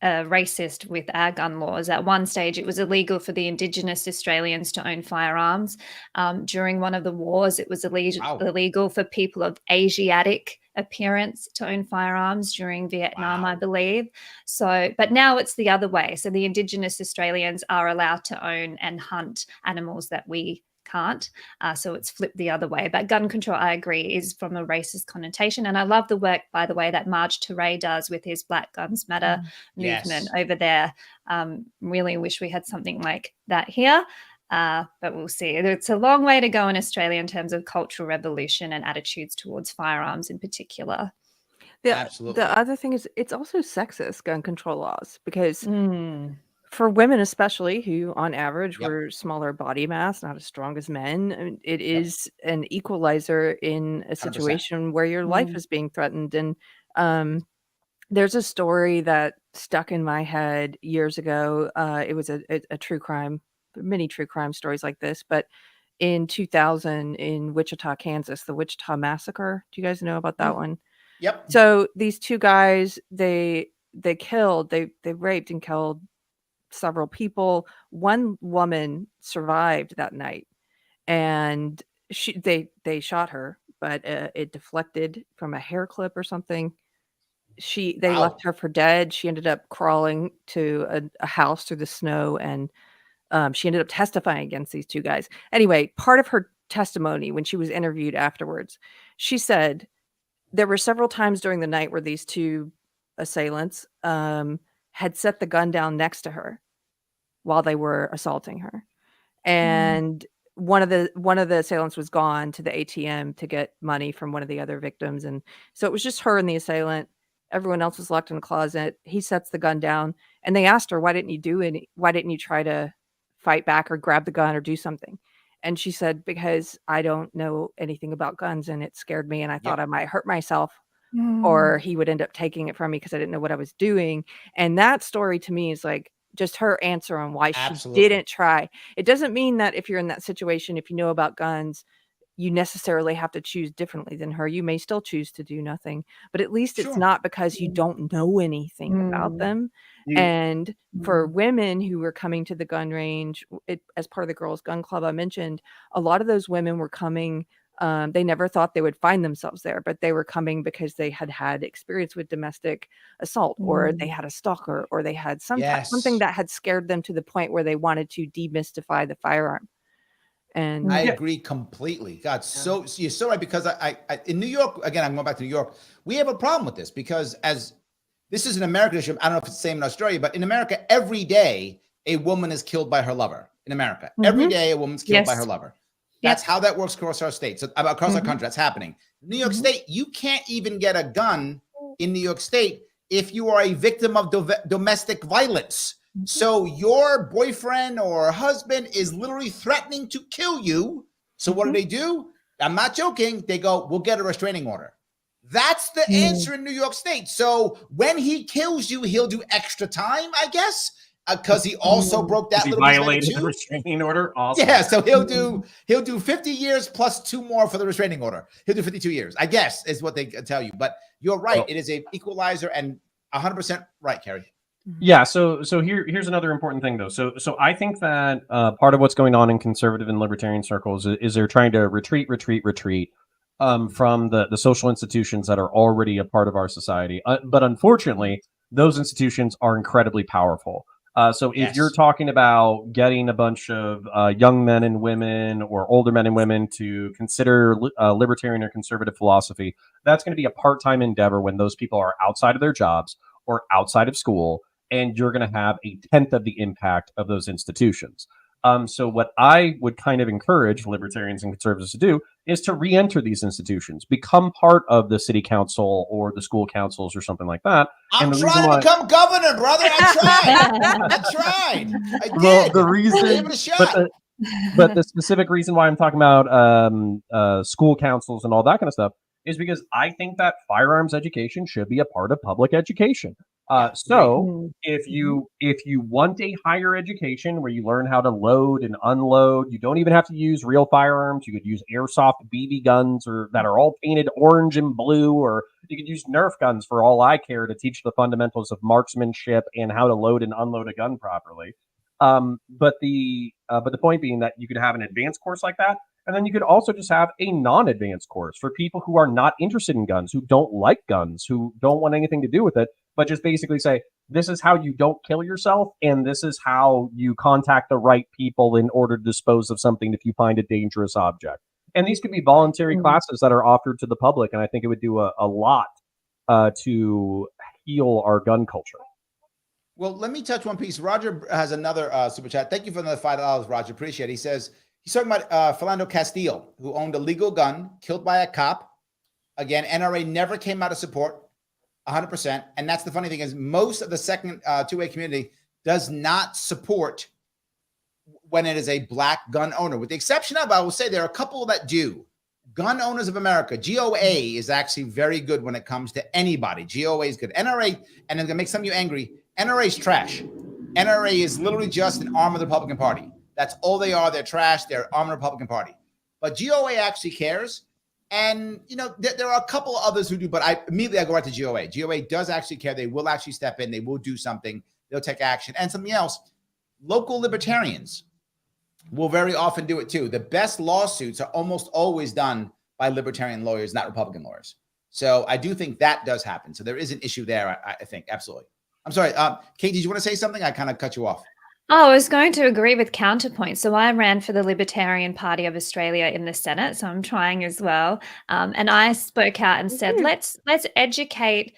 racist with our gun laws. At one stage, it was illegal for the Indigenous Australians to own firearms. During one of the wars, it was illegal for people of Asiatic appearance to own firearms during Vietnam, I believe. So, but now it's the other way. So the Indigenous Australians are allowed to own and hunt animals that we can't. So it's flipped the other way. But gun control, I agree, is from a racist connotation. And I love the work, by the way, that Marge Teray does with his Black Guns Matter movement over there. Really wish we had something like that here. But we'll see. It's a long way to go in Australia in terms of cultural revolution and attitudes towards firearms in particular. Absolutely. The other thing is it's also sexist, gun control laws, because for women especially, who on average were smaller body mass, not as strong as men, I mean, it is an equalizer in a situation 100%. Where your life is being threatened. And there's a story that stuck in my head years ago. It was a true crime. Many true crime stories like this, but in 2000 in Wichita, Kansas, the Wichita Massacre. Do you guys know about that one? Yep. So these two guys, they raped and killed several people. One woman survived that night, and they shot her, but it deflected from a hair clip or something. They left her for dead. She ended up crawling to a house through the snow, and she ended up testifying against these two guys. Anyway, part of her testimony when she was interviewed afterwards, she said there were several times during the night where these two assailants had set the gun down next to her while they were assaulting her. And one of the assailants was gone to the ATM to get money from one of the other victims. And so it was just her and the assailant. Everyone else was locked in a closet. He sets the gun down, and they asked her, why didn't you try to fight back or grab the gun or do something? And she said, because I don't know anything about guns, and it scared me, and I thought I might hurt myself or he would end up taking it from me because I didn't know what I was doing. And that story to me is like just her answer on why she didn't try. It doesn't mean that if you're in that situation, if you know about guns, you necessarily have to choose differently than her. You may still choose to do nothing, but at least it's Sure. not because you don't know anything about them. And for women who were coming to the gun range, as part of the Girls Gun Club I mentioned, a lot of those women were coming. They never thought they would find themselves there, but they were coming because they had experience with domestic assault, or they had a stalker, or they had something that had scared them to the point where they wanted to demystify the firearm. And I agree completely. God, so you're so right, because I in New York, again, I'm going back to New York, we have a problem with this because this is an American issue. I don't know if it's the same in Australia, but in America, every day a woman is killed by her lover. In America, every day a woman's killed by her lover. That's how that works across our state. So across our country, that's happening. New York State, you can't even get a gun in New York State if you are a victim of domestic violence. So your boyfriend or husband is literally threatening to kill you. So what do? I'm not joking. They go, we'll get a restraining order. That's the answer in New York State. So when he kills you, he'll do extra time, I guess, because he also broke that little violated the restraining order. Awesome. Yeah, so he'll do 50 years plus 2 more for the restraining order. He'll do 52 years, I guess, is what they tell you. But you're right. It is a equalizer, and 100% right, Keri. Yeah. So here's another important thing, though. So I think that part of what's going on in conservative and libertarian circles is they're trying to retreat from the social institutions that are already a part of our society. But unfortunately, those institutions are incredibly powerful. So if you're talking about getting a bunch of young men and women or older men and women to consider libertarian or conservative philosophy, that's going to be a part-time endeavor when those people are outside of their jobs or outside of school, and you're going to have a tenth of the impact of those institutions. So what I would kind of encourage libertarians and conservatives to do is to re-enter these institutions, become part of the city council or the school councils or something like that. I'm trying to become governor, brother. I tried. I did. Well, the reason, I gave it a shot. But the specific reason why I'm talking about school councils and all that kind of stuff is because I think that firearms education should be a part of public education. So if you want a higher education where you learn how to load and unload, you don't even have to use real firearms. You could use airsoft BB guns that are all painted orange and blue, or you could use Nerf guns for all I care to teach the fundamentals of marksmanship and how to load and unload a gun properly. But the point being that you could have an advanced course like that. And then you could also just have a non-advanced course for people who are not interested in guns, who don't like guns, who don't want anything to do with it, but just basically say, this is how you don't kill yourself, and this is how you contact the right people in order to dispose of something if you find a dangerous object. And these could be voluntary classes that are offered to the public, and I think it would do a lot to heal our gun culture. Well, let me touch one piece. Roger has another super chat. Thank you for another $5, Roger. Appreciate it. He says, he's talking about Philando Castile, who owned a legal gun, killed by a cop. Again, NRA never came out of support, 100%. And that's the funny thing is most of the second two-way community does not support when it is a black gun owner. With the exception of, I will say there are a couple that do. Gun Owners of America, GOA, is actually very good when it comes to anybody. GOA is good. NRA, and it's going to make some of you angry, NRA is trash. NRA is literally just an arm of the Republican Party. That's all they are. They're trash. They're arm of the Republican Party. But GOA actually cares. And, you know, there are a couple of others who do, but I go right to GOA. GOA does actually care. They will actually step in. They will do something. They'll take action. And something else, local libertarians will very often do it too. The best lawsuits are almost always done by libertarian lawyers, not Republican lawyers. So I do think that does happen. So there is an issue there, I think. Absolutely. I'm sorry. Kate, did you want to say something? I kind of cut you off. Oh, I was going to agree with Counterpoints. So I ran for the Libertarian Party of Australia in the Senate, so I'm trying as well. And I spoke out and said, let's educate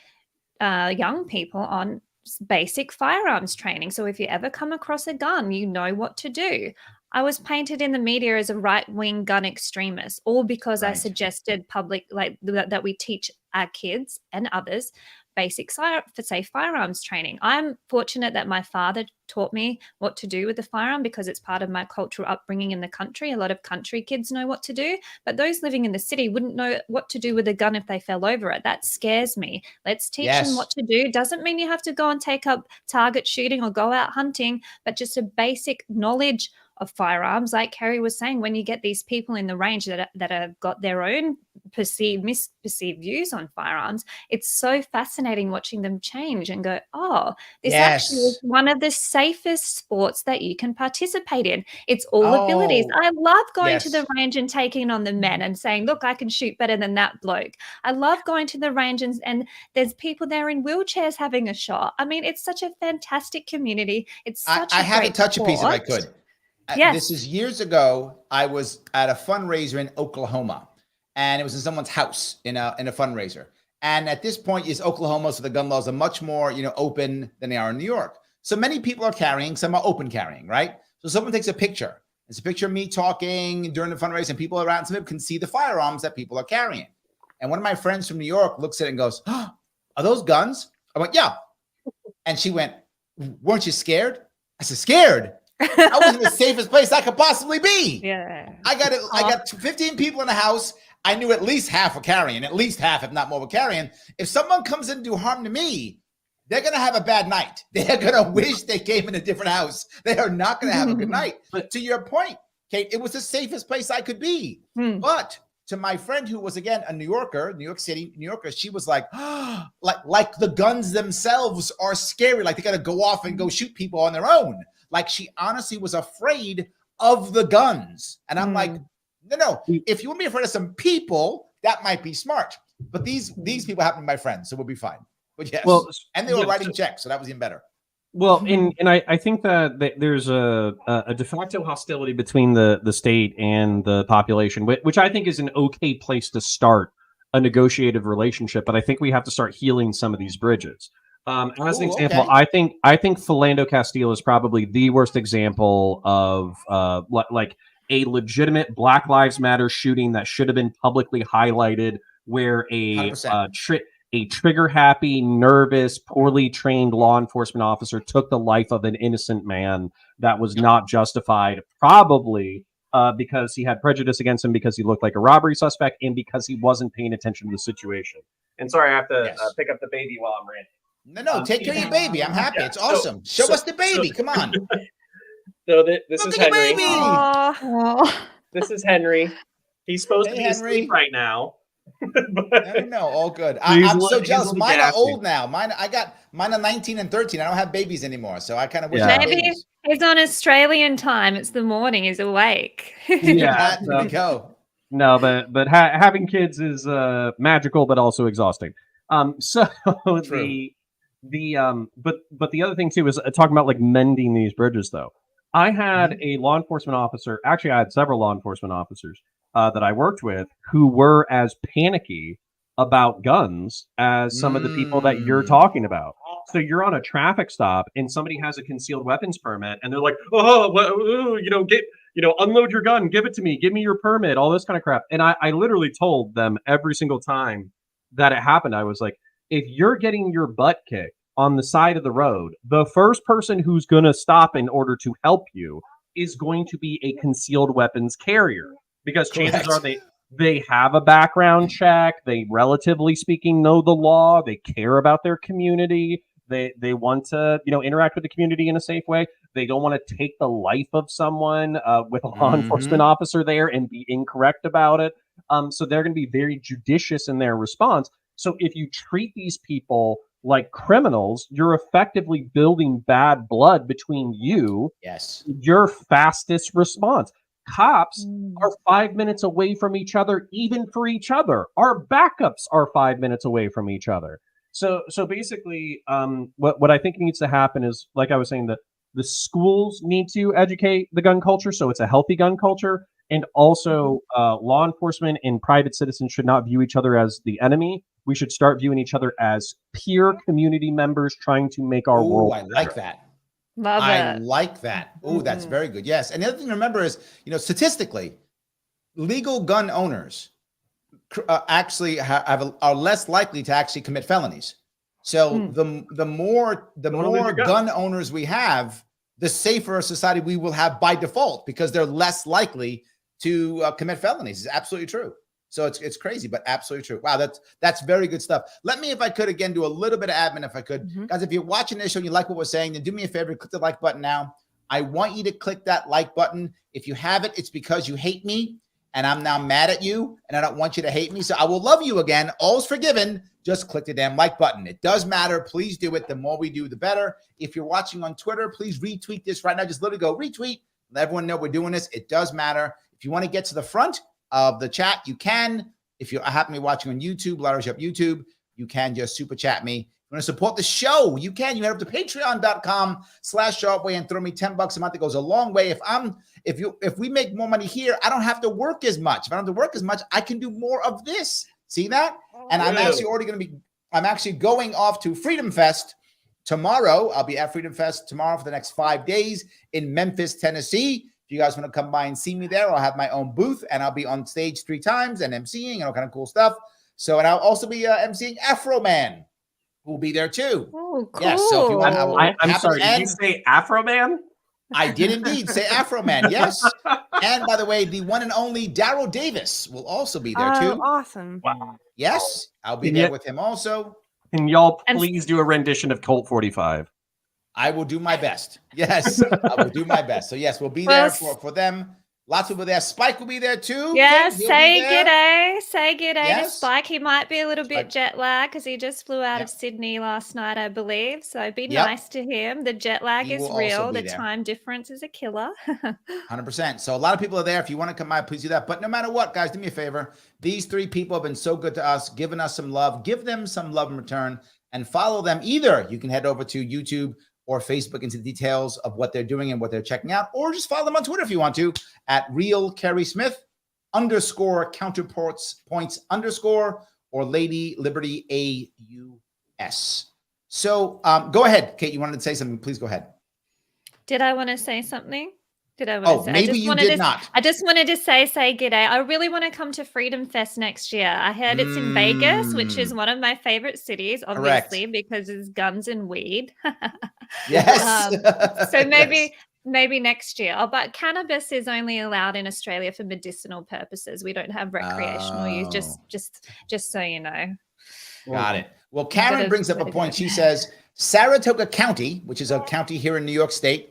young people on basic firearms training. So if you ever come across a gun, you know what to do. I was painted in the media as a right-wing gun extremist, all because I suggested that we teach our kids and others basic firearms training. I'm fortunate that my father taught me what to do with the firearm because it's part of my cultural upbringing in the country. A lot of country kids know what to do, but those living in the city wouldn't know what to do with a gun if they fell over it. That scares me. Let's teach them what to do. Doesn't mean you have to go and take up target shooting or go out hunting, but just a basic knowledge of firearms. Like Keri was saying, when you get these people in the range that have got their own misperceived views on firearms, it's so fascinating watching them change and go, oh, this actually is one of the safest sports that you can participate in. It's all abilities. I love going to the range and taking on the men and saying, look, I can shoot better than that bloke. I love going to the range and there's people there in wheelchairs having a shot. I mean, it's such a fantastic community. It's such I had to touch sport. a piece if I could. Yes. This is years ago. I was at a fundraiser in Oklahoma, and it was in someone's house in a fundraiser. And at this point, is Oklahoma, so the gun laws are much more, open than they are in New York. So many people are carrying, some are open carrying, right? So someone takes a picture. It's a picture of me talking during the fundraiser, and people around, some people can see the firearms that people are carrying. And one of my friends from New York looks at it and goes, oh, are those guns? I went, yeah. And she went, weren't you scared? I said, scared? I was in the safest place I could possibly be. Yeah. I got 15 people in the house. I knew at least half were carrying, at least half, if not more, were carrying. If someone comes in to do harm to me, they're going to have a bad night. They're going to wish they came in a different house. They are not going to have a good night. But to your point, Kate, it was the safest place I could be. But to my friend who was, again, a New Yorker, New York City, New Yorker, she was like, oh, like the guns themselves are scary. Like they got to go off and go shoot people on their own. Like she honestly was afraid of the guns. And I'm like, no. If you want to be afraid of some people, that might be smart. But these people happen to be my friends, so we'll be fine. But yes, and they were writing checks, so that was even better. Well, and I think that there's a de facto hostility between the state and the population, which I think is an okay place to start a negotiated relationship. But I think we have to start healing some of these bridges. As an example, okay. I think Philando Castile is probably the worst example of like a legitimate Black Lives Matter shooting that should have been publicly highlighted, where a trigger-happy, nervous, poorly trained law enforcement officer took the life of an innocent man that was not justified, probably because he had prejudice against him because he looked like a robbery suspect and because he wasn't paying attention to the situation. And sorry, I have to pick up the baby while I'm ranting. No, take care of your baby. I'm happy. Yeah, it's awesome. Show us the baby. Come on. So this is Henry. This is Henry. He's supposed to be asleep right now. I don't know. All good. I'm so jealous. Mine are old now. Mine are 19 and 13. I don't have babies anymore, so I kind of wish I had babies. He's on Australian time. It's the morning. He's awake. Yeah, there we go. No, but having kids is magical, but also exhausting. So True. But the other thing too is talking about like mending these bridges. Though I had a law enforcement officer. Actually, I had several law enforcement officers that I worked with who were as panicky about guns as some of the people that you're talking about. So you're on a traffic stop and somebody has a concealed weapons permit and they're like, unload your gun, give it to me, give me your permit, all this kind of crap. And I literally told them every single time that it happened, I was like, if you're getting your butt kicked on the side of the road, the first person who's going to stop in order to help you is going to be a concealed weapons carrier. Because chances are they have a background check. They, relatively speaking, know the law. They care about their community. They want to, interact with the community in a safe way. They don't want to take the life of someone with a law enforcement officer there and be incorrect about it. So they're going to be very judicious in their response. So if you treat these people like criminals, you're effectively building bad blood between you. Yes. Your fastest response. Cops are 5 minutes away from each other, even for each other. Our backups are 5 minutes away from each other. So basically, what I think needs to happen is, like I was saying, the schools need to educate the gun culture, so it's a healthy gun culture. And also, law enforcement and private citizens should not view each other as the enemy. We should start viewing each other as peer community members trying to make our world better. I like that. I like that. Oh, that's very good. Yes. And the other thing to remember is, statistically, legal gun owners actually are less likely to actually commit felonies. So the more gun owners we have, the safer society we will have by default, because they're less likely to commit felonies. It's absolutely true. So it's crazy, but absolutely true. Wow, that's very good stuff. Let me, if I could, again, do a little bit of admin, if I could. Guys, if you're watching this show and you like what we're saying, then do me a favor, click the like button now. I want you to click that like button. If you haven't, it's because you hate me and I'm now mad at you and I don't want you to hate me. So I will love you again. All's forgiven. Just click the damn like button. It does matter. Please do it. The more we do, the better. If you're watching on Twitter, please retweet this right now. Just literally go retweet. Let everyone know we're doing this. It does matter. If you want to get to the front of the chat, you can. If you happen to be watching on YouTube, Larry Sharpe YouTube, you can just super chat me. If you want to support the show, you can. You head up to patreon.com/Sharpeway and throw me $10 a month. It goes a long way. If we make more money here, I don't have to work as much. If I don't have to work as much, I can do more of this. See that? And I'm actually going off to Freedom Fest tomorrow. I'll be at Freedom Fest tomorrow for the next 5 days in Memphis, Tennessee. If you guys want to come by and see me there, I'll have my own booth and I'll be on stage 3 times and emceeing and all kind of cool stuff. So, and I'll also be emceeing Afro Man, who will be there too. Oh, cool. Yes. So if you want, I'm sorry. Did you say Afro Man? I did indeed say Afro Man. Yes. And by the way, the one and only Daryl Davis will also be there too. Awesome. Wow. Yes. I'll be there with him also. Can y'all please do a rendition of Colt 45? I will do my best. Yes, I will do my best. So yes, we'll be there for them. Lots of people there. Spike will be there too. Yes, say g'day. Say g'day to Yes. Spike. He might be a little bit jet lagged because he just flew out of Sydney last night, I believe. So be nice to him. The jet lag is real. The time difference is a killer. 100%. So a lot of people are there. If you want to come by, please do that. But no matter what, guys, do me a favor. These 3 people have been so good to us, giving us some love. Give them some love in return and follow them. Either you can head over to YouTube or Facebook into the details of what they're doing and what they're checking out, or just follow them on Twitter if you want to at real Keri Smith _counterpoints _ or Lady Liberty AUS. So go ahead, Kate. You wanted to say something? Please go ahead. Did I want to say something? Did I want to say? Maybe you did not. I just wanted to say g'day. I really want to come to Freedom Fest next year. I heard it's in Vegas, which is one of my favorite cities, obviously, because it's guns and weed. Yes. So maybe next year. Oh, but cannabis is only allowed in Australia for medicinal purposes. We don't have recreational use. Just so you know. Got it. Well, Karen brings up a point. She says Saratoga County, which is a county here in New York State,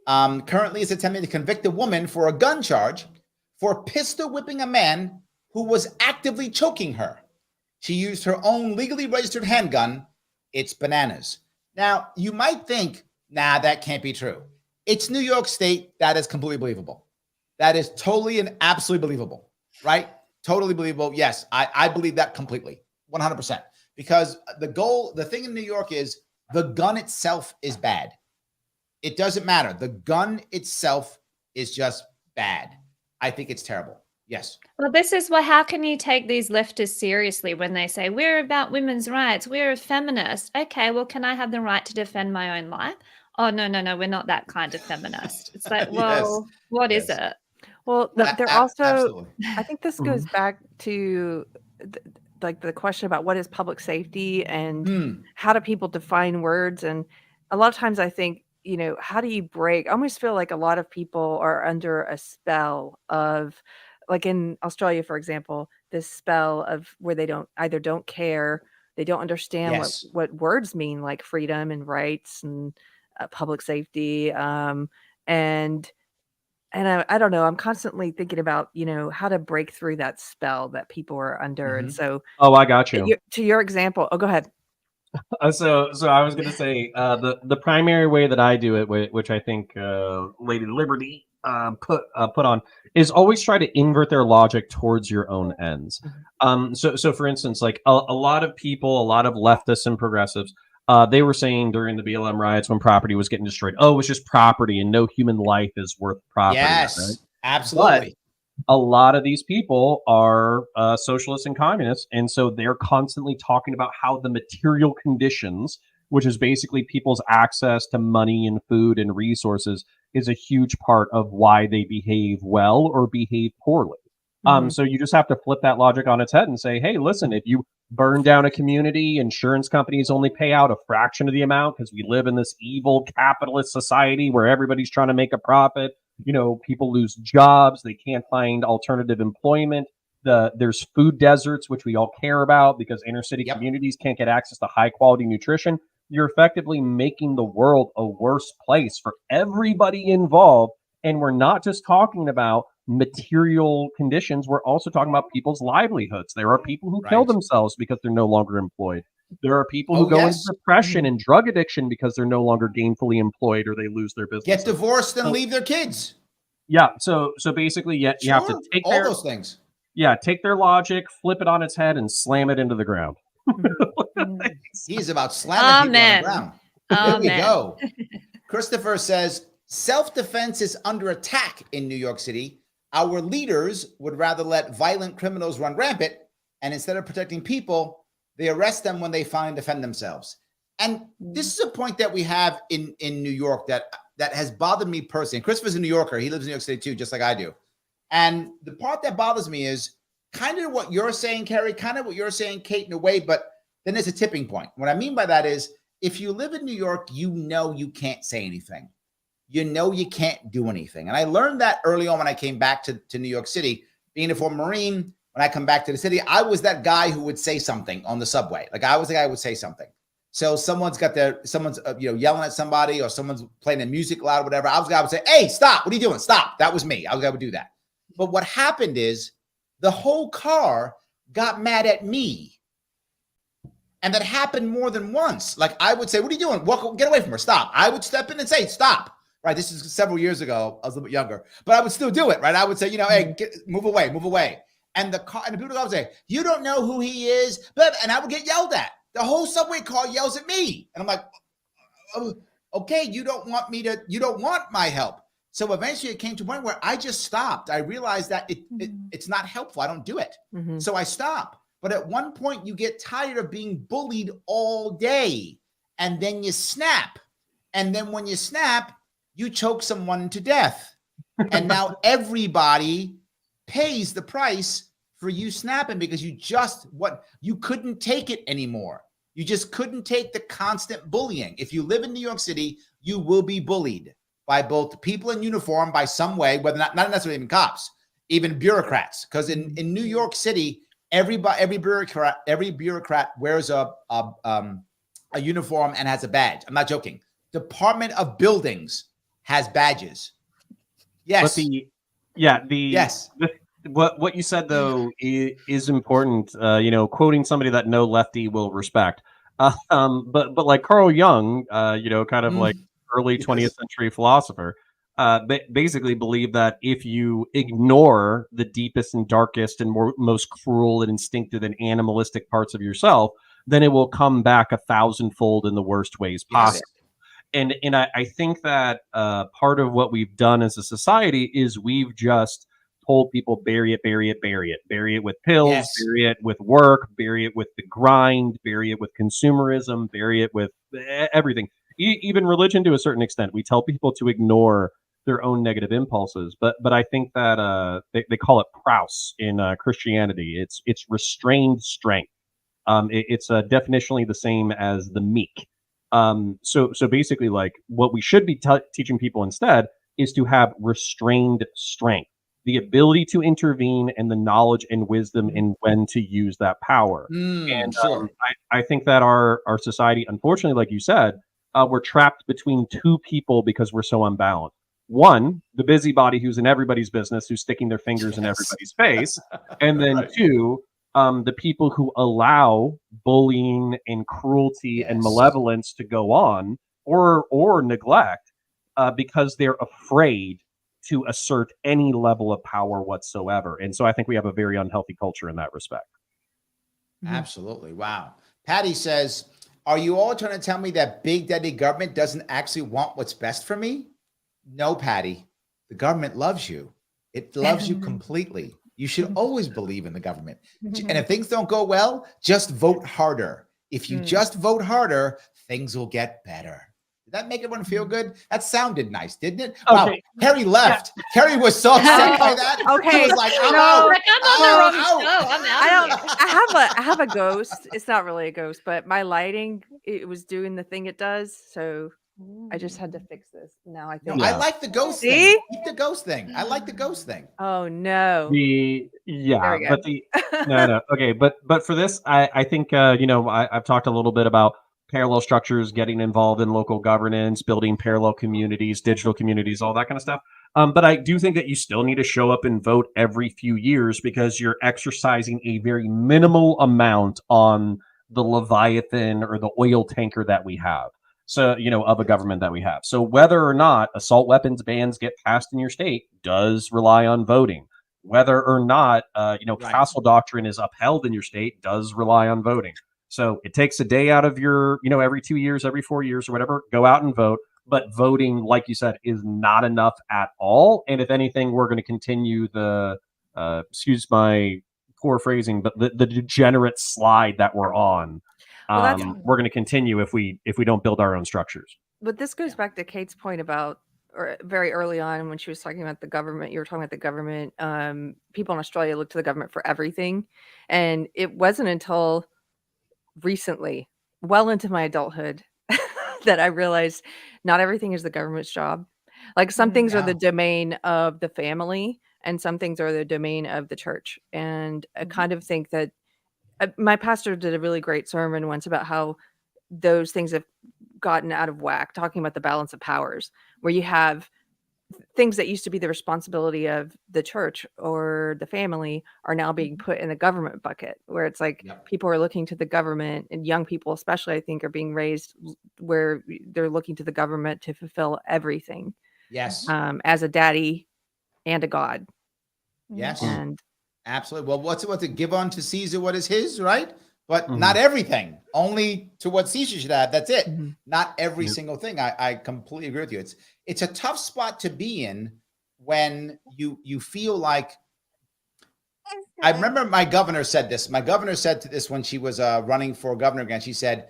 currently is attempting to convict a woman for a gun charge for pistol whipping a man who was actively choking her. She used her own legally registered handgun. It's bananas. Now, you might think, nah, that can't be true. It's New York State. That is completely believable. That is totally and absolutely believable, right? Totally believable. Yes, I believe that completely, 100%. Because the thing in New York is the gun itself is bad. It doesn't matter. The gun itself is just bad. I think it's terrible. Yes. Well, this is why, how can you take these leftists seriously when they say, we're about women's rights, we're a feminist? Okay, well, can I have the right to defend my own life? Oh, no, we're not that kind of feminist. It's like, well, what is it? Well, they're also, absolutely. I think this goes back to the question about what is public safety and how do people define words. And a lot of times I think, how do you break? I almost feel like a lot of people are under a spell of, like in Australia, for example, this spell of where they don't care, they don't understand what words mean, like freedom and rights and public safety. And I don't know, I'm constantly thinking about, how to break through that spell that people are under. And so, I got you. To your example, go ahead. So I was going to say the primary way that I do it, which I think Lady Liberty put on, is always try to invert their logic towards your own ends. So for instance, like a lot of people, a lot of leftists and progressives, they were saying during the BLM riots when property was getting destroyed, oh, it's just property and no human life is worth property. Yes, right? absolutely. But a lot of these people are socialists and communists, and so they're constantly talking about how the material conditions, which is basically people's access to money and food and resources, is a huge part of why they behave well or behave poorly. So you just have to flip that logic on its head and say, hey, listen, if you burn down a community, insurance companies only pay out a fraction of the amount because we live in this evil capitalist society where everybody's trying to make a profit. People lose jobs. They can't find alternative employment. There's food deserts, which we all care about because inner city communities can't get access to high quality nutrition. you're effectively making the world a worse place for everybody involved. And we're not just talking about material conditions. We're also talking about people's livelihoods. There are people who kill themselves because they're no longer employed. There are people who go into depression and drug addiction because they're no longer gainfully employed or they lose their business. Get divorced and leave their kids. Yeah. So basically, you have to take all those things. Yeah, take their logic, flip it on its head, and slam it into the ground. He's about slamming people on the ground. There we go. Christopher says, self-defense is under attack in New York City. Our leaders would rather let violent criminals run rampant, and instead of protecting people, they arrest them when they finally defend themselves. And this is a point that we have in New York that has bothered me personally. And Christopher's a New Yorker. He lives in New York City too, just like I do. And the part that bothers me is kind of what you're saying, Keri, kind of what you're saying, Kate, in a way, but then there's a tipping point. What I mean by that is if you live in New York, you know you can't say anything. You know you can't do anything. And I learned that early on when I came back to New York City. Being a former Marine, when I come back to the city, I was that guy who would say something on the subway. Like I was the guy who would say something. So someone's yelling at somebody or someone's playing the music loud or whatever. I was the guy who would say, hey, stop. What are you doing? Stop. That was me. I was the guy who would do that. But what happened is the whole car got mad at me. And that happened more than once. Like I would say, what are you doing? Walk, get away from her. Stop. I would step in and say, stop. Right. This is several years ago. I was a little bit younger, but I would still do it. Right. I would say, hey, move away, move away. And the car and the people would say, you don't know who he is. And I would get yelled at. The whole subway car yells at me. And I'm like, oh, okay, you don't want my help. So eventually it came to a point where I just stopped. I realized that it's not helpful. I don't do it. Mm-hmm. So I stop. But at one point you get tired of being bullied all day and then you snap. And then when you snap, you choke someone to death. And now everybody pays the price for you snapping because you couldn't take it anymore. You just couldn't take the constant bullying. If you live in New York City, you will be bullied by both people in uniform by some way, whether not necessarily even cops, even bureaucrats. Because in New York City, every bureaucrat wears a uniform and has a badge. I'm not joking. Department of Buildings has badges. Yes. What you said though is important. Quoting somebody that no lefty will respect. But like Carl Jung, kind of like early 20th century philosopher, basically believed that if you ignore the deepest and darkest and most cruel and instinctive and animalistic parts of yourself, then it will come back 1,000-fold in the worst ways possible. Yes. And I think that part of what we've done as a society is we've just told people bury it with pills, bury it with work, bury it with the grind, bury it with consumerism, bury it with everything. Even religion to a certain extent. We tell people to ignore their own negative impulses, but I think that they call it praus in Christianity. It's restrained strength. It's definitionally the same as the meek. So basically, like what we should be teaching people instead is to have restrained strength, the ability to intervene and the knowledge and wisdom in when to use that power. I think that our society, unfortunately, like you said, we're trapped between two people because we're so unbalanced. One, the busybody who's in everybody's business, who's sticking their fingers in everybody's face. And then two, the people who allow bullying and cruelty and malevolence to go on or neglect because they're afraid to assert any level of power whatsoever. And so I think we have a very unhealthy culture in that respect. Absolutely. Wow. Patty says, are you all trying to tell me that Big Daddy government doesn't actually want what's best for me? No, Patty. The government loves you. It loves you completely. You should always believe in the government. And if things don't go well, just vote harder. If you just vote harder, things will get better. Did that make everyone feel good? That sounded nice, didn't it? Okay. Wow. Keri left. Yeah. Keri was so upset by that. Okay. She was like, I'm out. Like, I'm on the wrong show. I'm out. I have a ghost. It's not really a ghost, but my lighting, it was doing the thing it does. So I just had to fix this. Now I think I like the ghost thing. Keep the ghost thing. I like the ghost thing. Oh no. Okay, but for this, I think I've talked a little bit about parallel structures, getting involved in local governance, building parallel communities, digital communities, all that kind of stuff. But I do think that you still need to show up and vote every few years because you're exercising a very minimal amount on the Leviathan or the oil tanker that we have. So, of a government that we have. So whether or not assault weapons bans get passed in your state does rely on voting. Whether or not, castle doctrine is upheld in your state does rely on voting. So it takes a day out of your, every 2 years, every 4 years or whatever, go out and vote. But voting, like you said, is not enough at all. And if anything, we're going to continue the, excuse my poor phrasing, but the degenerate slide that we're on. We're going to continue if we don't build our own structures. But this goes back to Kate's point about, or very early on when she was talking about the government, you were talking about the government. People in Australia look to the government for everything. And it wasn't until recently, well into my adulthood, that I realized not everything is the government's job. Like some things are the domain of the family and some things are the domain of the church. And I kind of think that my pastor did a really great sermon once about how those things have gotten out of whack, talking about the balance of powers, where you have things that used to be the responsibility of the church or the family are now being put in the government bucket, where it's like people are looking to the government, and young people especially, I think, are being raised where they're looking to the government to fulfill everything. Yes. As a daddy and a god. Yes. And absolutely. Well, what's it to give on to Caesar what is his, right? But not everything. Only to what Caesar should have. That's it. Not every single thing. I completely agree with you. It's a tough spot to be in when you feel like. I remember my governor said this. My governor said to this when she was running for governor again. She said,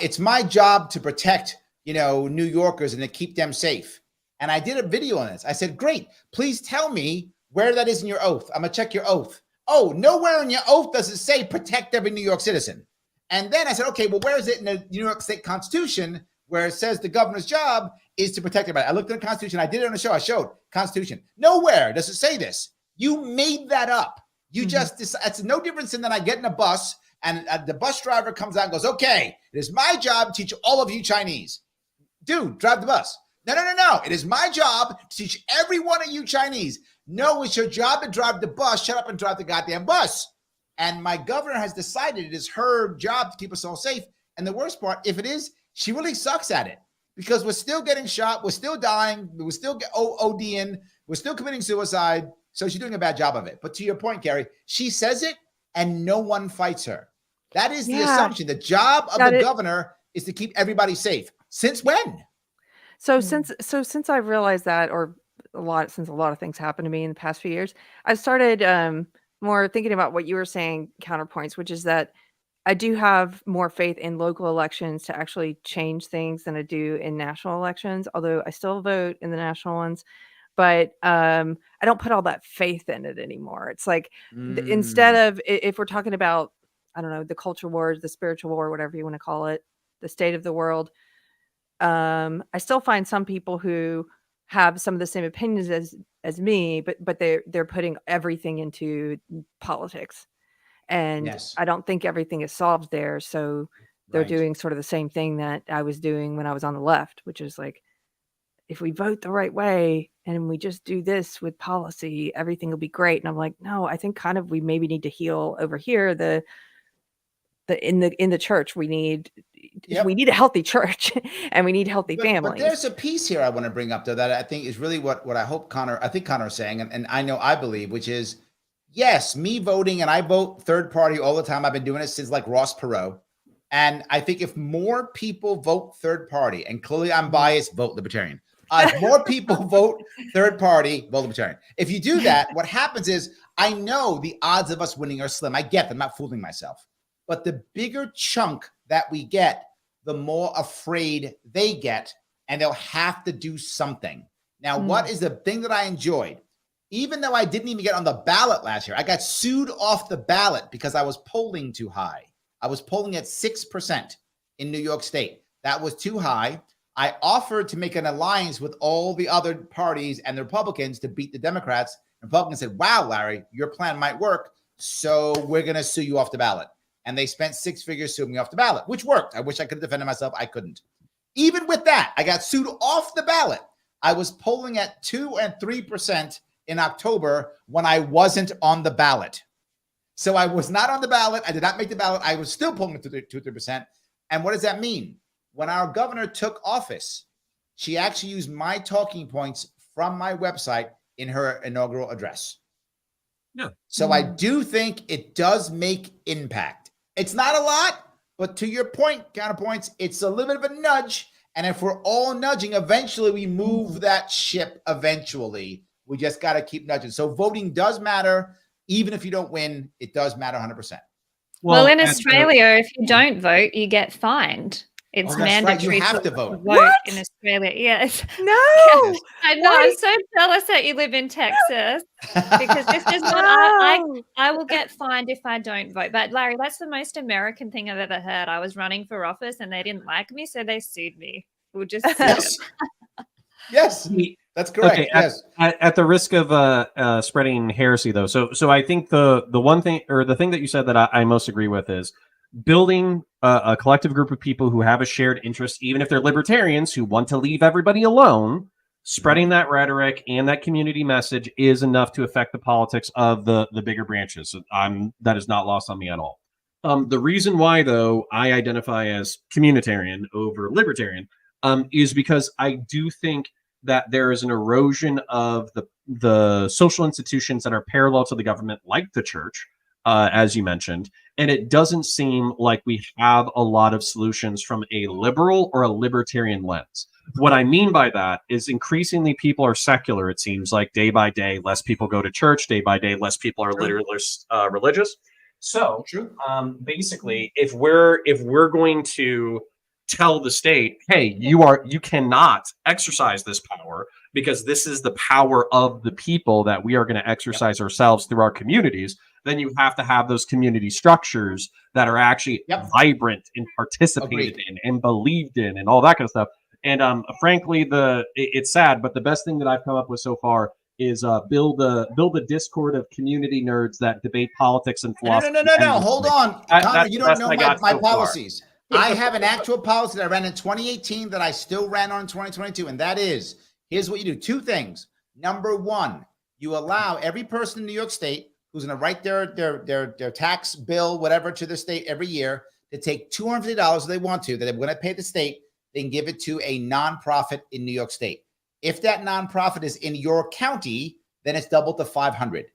"It's my job to protect, New Yorkers and to keep them safe." And I did a video on this. I said, "Great. Please tell me where that is in your oath. I'm gonna check your oath." Oh, nowhere in your oath does it say protect every New York citizen. And then I said, okay, well, where is it in the New York State Constitution where it says the governor's job is to protect everybody? I looked at the Constitution. I did it on the show. I showed Constitution. Nowhere does it say this. You made that up. You just decide. It's no difference than I get in a bus and the bus driver comes out and goes, okay, it is my job to teach all of you Chinese. Dude, drive the bus. No. It is my job to teach every one of you Chinese. No, it's your job to drive the bus. Shut up and drive the goddamn bus. And my governor has decided it is her job to keep us all safe. And the worst part, if it is, she really sucks at it because we're still getting shot. We're still dying. We're still ODing. We're still committing suicide. So she's doing a bad job of it. But to your point, Keri, she says it and no one fights her. That is the assumption. The job of the governor is to keep everybody safe. Since when? So since I've realized that, or since a lot of things happened to me in the past few years, I started more thinking about what you were saying, Counterpoints, which is that I do have more faith in local elections to actually change things than I do in national elections, although I still vote in the national ones. But I don't put all that faith in it anymore. It's like instead of, if we're talking about, I don't know, the culture wars, the spiritual war, whatever you want to call it, the state of the world, I still find some people who have some of the same opinions as me, but they're putting everything into politics. And I don't think everything is solved there. So they're doing sort of the same thing that I was doing when I was on the left, which is like, if we vote the right way and we just do this with policy, everything will be great. And I'm like, no, I think kind of we maybe need to heal over here. In the church, we need a healthy church and we need healthy families. But there's a piece here I want to bring up though that I think is really what I hope Connor is saying, and I believe, which is, yes, me voting, and I vote third party all the time. I've been doing it since like Ross Perot. And I think if more people vote third party, and clearly I'm biased, vote Libertarian. If more people vote third party, vote Libertarian. If you do that, what happens is, I know the odds of us winning are slim. I get them, I'm not fooling myself. But the bigger chunk that we get, the more afraid they get, and they'll have to do something. Now, what is the thing that I enjoyed? Even though I didn't even get on the ballot last year, I got sued off the ballot because I was polling too high. I was polling at 6% in New York State. That was too high. I offered to make an alliance with all the other parties and the Republicans to beat the Democrats. Republicans said, wow, Larry, your plan might work, so we're going to sue you off the ballot. and they spent 6 figures suing me off the ballot, which worked. I wish I could have defended myself. I couldn't. Even with that, I got sued off the ballot. I was polling at 2 and 3% in October when I wasn't on the ballot. So I was not on the ballot. I did not make the ballot. I was still polling at 2 3%. And what does that mean? When our governor took office, she actually used my talking points from my website in her inaugural address. Yeah. So I do think it does make impact. It's not a lot, but to your point, Counterpoints, it's a little bit of a nudge. And if we're all nudging, eventually we move that ship eventually. We just got to keep nudging. So voting does matter. Even if you don't win, it does matter 100%. Well, in Australia, if you don't vote, you get fined. It's mandatory. You have to vote. In Australia. Yes. No. Yes. I know. I'm so jealous that you live in Texas because this is what I will get fined if I don't vote. But Larry, that's the most American thing I've ever heard. I was running for office and they didn't like me, so they sued me. We'll just yes. Yes. That's correct. Okay, yes. At the risk of spreading heresy, though, so I think the one thing, or the thing that you said that I most agree with, is building a collective group of people who have a shared interest, even if they're libertarians who want to leave everybody alone. Spreading that rhetoric and that community message is enough to affect the politics of the bigger branches. That is not lost on me at all. The reason why, though, I identify as communitarian over libertarian is because I do think that there is an erosion of the social institutions that are parallel to the government, like the church, as you mentioned. And it doesn't seem like we have a lot of solutions from a liberal or a libertarian lens. What I mean by that is increasingly people are secular, it seems like, day by day. Less people go to church, day by day. Less people are religious. So basically, if we're going to tell the state, hey, you cannot exercise this power because this is the power of the people that we are going to exercise ourselves through our communities, then you have to have those community structures that are actually vibrant and participated in and believed in and all that kind of stuff. And frankly, it's sad, but the best thing that I've come up with so far is build a discord of community nerds that debate politics and philosophy. No. Hold on. Connor, you don't know my policies. I have an actual policy that I ran in 2018 that I still ran on in 2022. And that is, here's what you do. 2 things. Number 1, you allow every person in New York State who's going to write their tax bill, whatever, to the state every year to take $250 if they want to, that they're going to pay the state, they can give it to a nonprofit in New York State. If that nonprofit is in your county, then it's doubled to $500.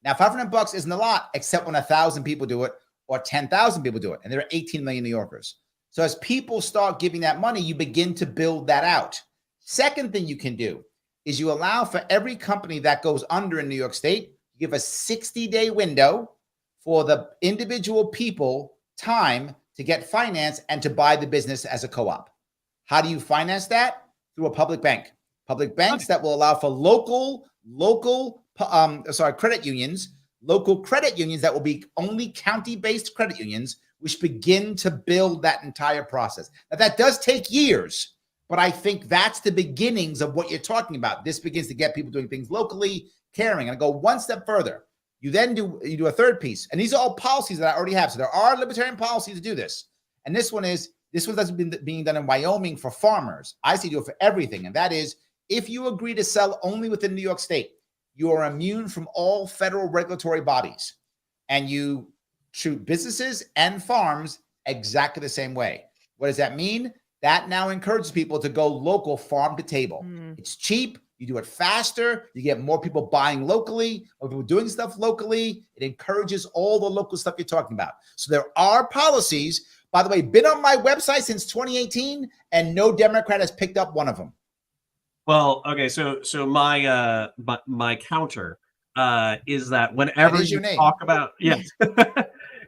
Now, $500 isn't a lot, except when 1,000 people do it or 10,000 people do it. And there are 18 million New Yorkers. So as people start giving that money, you begin to build that out. Second thing you can do is you allow for every company that goes under in New York State, you give a 60-day window for the individual people time to get finance and to buy the business as a co-op. How do you finance that? Through a public bank. Public banks that will allow for local credit unions, local credit unions that will be only county-based credit unions, which begin to build that entire process. Now, that does take years, but I think that's the beginnings of what you're talking about. This begins to get people doing things locally, caring. And I go one step further. You do a third piece. And these are all policies that I already have. So there are libertarian policies to do this. And this one that's been being done in Wyoming for farmers. I see do it for everything. And that is, if you agree to sell only within New York State, you are immune from all federal regulatory bodies. And you treat businesses and farms exactly the same way. What does that mean? That now encourages people to go local, farm to table. It's cheap. You do it faster. You get more people buying locally, more people doing stuff locally. It encourages all the local stuff you're talking about. So there are policies, by the way, been on my website since 2018, and no Democrat has picked up one of them. Well, okay, so my counter is that whenever you talk about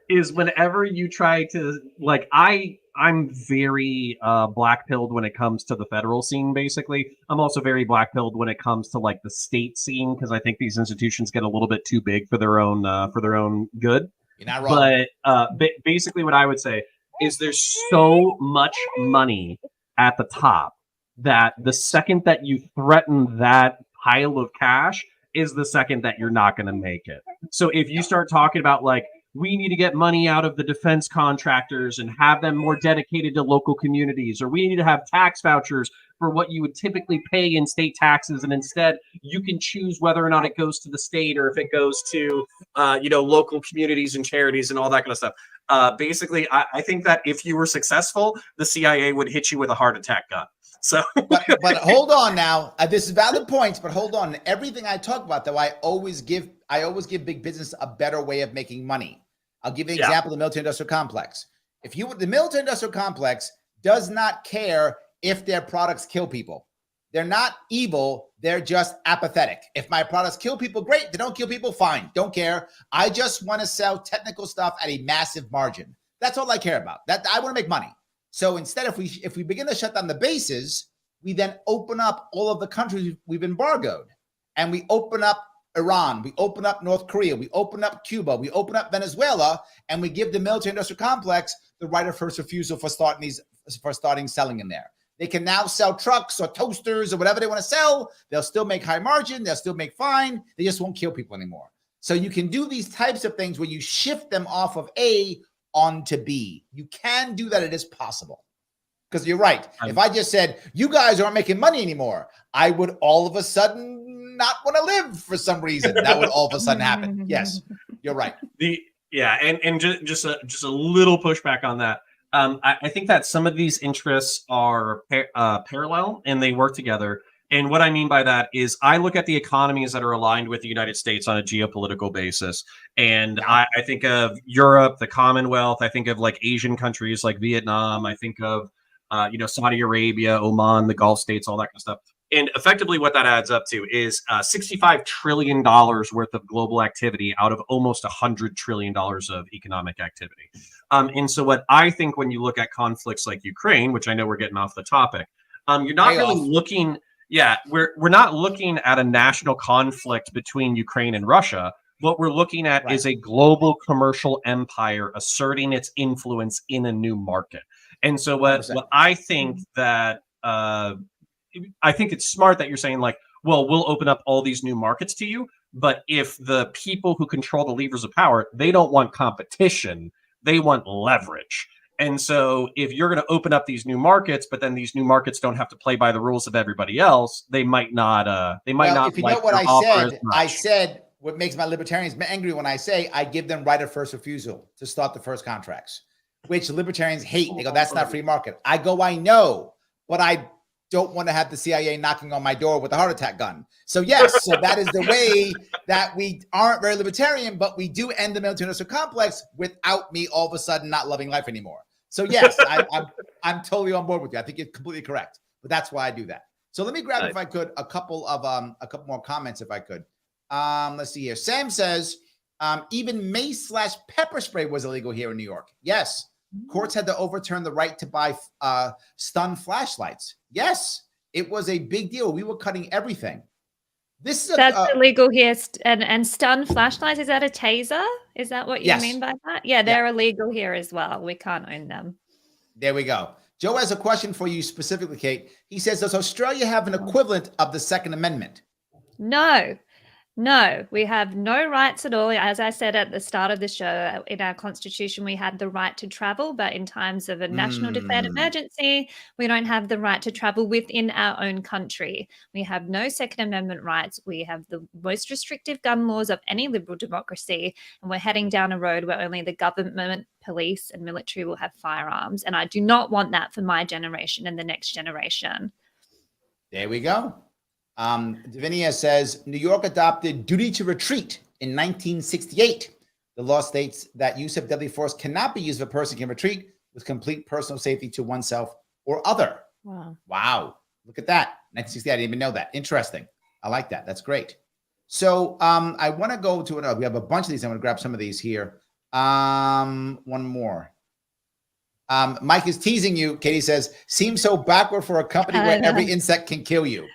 is whenever you try to, like, I'm very black-pilled when it comes to the federal scene, basically. I'm also very black-pilled when it comes to, like, the state scene, because I think these institutions get a little bit too big for their own good. You're not wrong. But basically what I would say is there's so much money at the top that the second that you threaten that pile of cash is the second that you're not going to make it. So if you start talking about, like, we need to get money out of the defense contractors and have them more dedicated to local communities, or we need to have tax vouchers for what you would typically pay in state taxes, and instead you can choose whether or not it goes to the state or if it goes to local communities and charities and all that kind of stuff. Basically, I think that if you were successful, the CIA would hit you with a heart attack gun. So, but hold on now. This is valid points, but hold on. Everything I talk about, though, I always give big business a better way of making money. I'll give you an example of the military-industrial complex. The military-industrial complex does not care if their products kill people. They're not evil. They're just apathetic. If my products kill people, great. They don't kill people, fine. Don't care. I just want to sell technical stuff at a massive margin. That's all I care about. That I want to make money. So instead, if we begin to shut down the bases, we then open up all of the countries we've embargoed, and we open up Iran, we open up North Korea, we open up Cuba, we open up Venezuela, and we give the military-industrial complex the right of first refusal for starting selling in there. They can now sell trucks or toasters or whatever they want to sell. They'll still make high margin. They'll still make fine. They just won't kill people anymore. So you can do these types of things where you shift them off of A onto B. You can do that. It is possible. Because you're right. If I just said, you guys aren't making money anymore, I would all of a sudden not want to live for some reason. That would all of a sudden happen. Yes, you're right. And just a little pushback on that. I think that some of these interests are parallel and they work together. And what I mean by that is I look at the economies that are aligned with the United States on a geopolitical basis. And I think of Europe, the Commonwealth. I think of like Asian countries like Vietnam. I think of, Saudi Arabia, Oman, the Gulf states, all that kind of stuff. And effectively what that adds up to is $65 trillion worth of global activity out of almost $100 trillion of economic activity. And so what I think when you look at conflicts like Ukraine, which I know we're getting off the topic, you're not really looking... Yeah, we're not looking at a national conflict between Ukraine and Russia. What we're looking at is a global commercial empire asserting its influence in a new market. And so what I think that I think it's smart that you're saying like, well, we'll open up all these new markets to you. But if the people who control the levers of power, they don't want competition, they want leverage. And so if you're going to open up these new markets, but then these new markets don't have to play by the rules of everybody else, they might not. If you know what I said what makes my libertarians angry when I say I give them right of first refusal to start the first contracts, which libertarians hate. They go, that's not free market. I go, I know, but I don't want to have the CIA knocking on my door with a heart attack gun. So yes, so that is the way that we aren't very libertarian, but we do end the military-industrial complex without me all of a sudden not loving life anymore. So yes, I'm totally on board with you. I think you're completely correct, but that's why I do that. So let me grab, if I could, a couple more comments, if I could. Let's see here. Sam says, even mace/pepper spray was illegal here in New York. Yes. Courts had to overturn the right to buy stun flashlights. Yes, it was a big deal. We were cutting everything. That's illegal here. And stun flashlights, is that a taser? Is that what you mean by that? Yeah, they're illegal here as well. We can't own them. There we go. Joe has a question for you specifically, Kate. He says, does Australia have an equivalent of the Second Amendment? No, we have no rights at all. As I said at the start of the show, in our constitution, we had the right to travel, but in times of a national declared emergency, we don't have the right to travel within our own country. We have no Second Amendment rights. We have the most restrictive gun laws of any liberal democracy, and we're heading down a road where only the government, police, and military will have firearms. And I do not want that for my generation and the next generation. There we go. Davinia says, New York adopted duty to retreat in 1968. The law states that use of deadly force cannot be used if a person can retreat with complete personal safety to oneself or other. Wow. Look at that. 1968. I didn't even know that. Interesting. I like that. That's great. So I want to go to another. We have a bunch of these. I'm going to grab some of these here. One more. Mike is teasing you. Katie says, seems so backward for a company where every insect can kill you.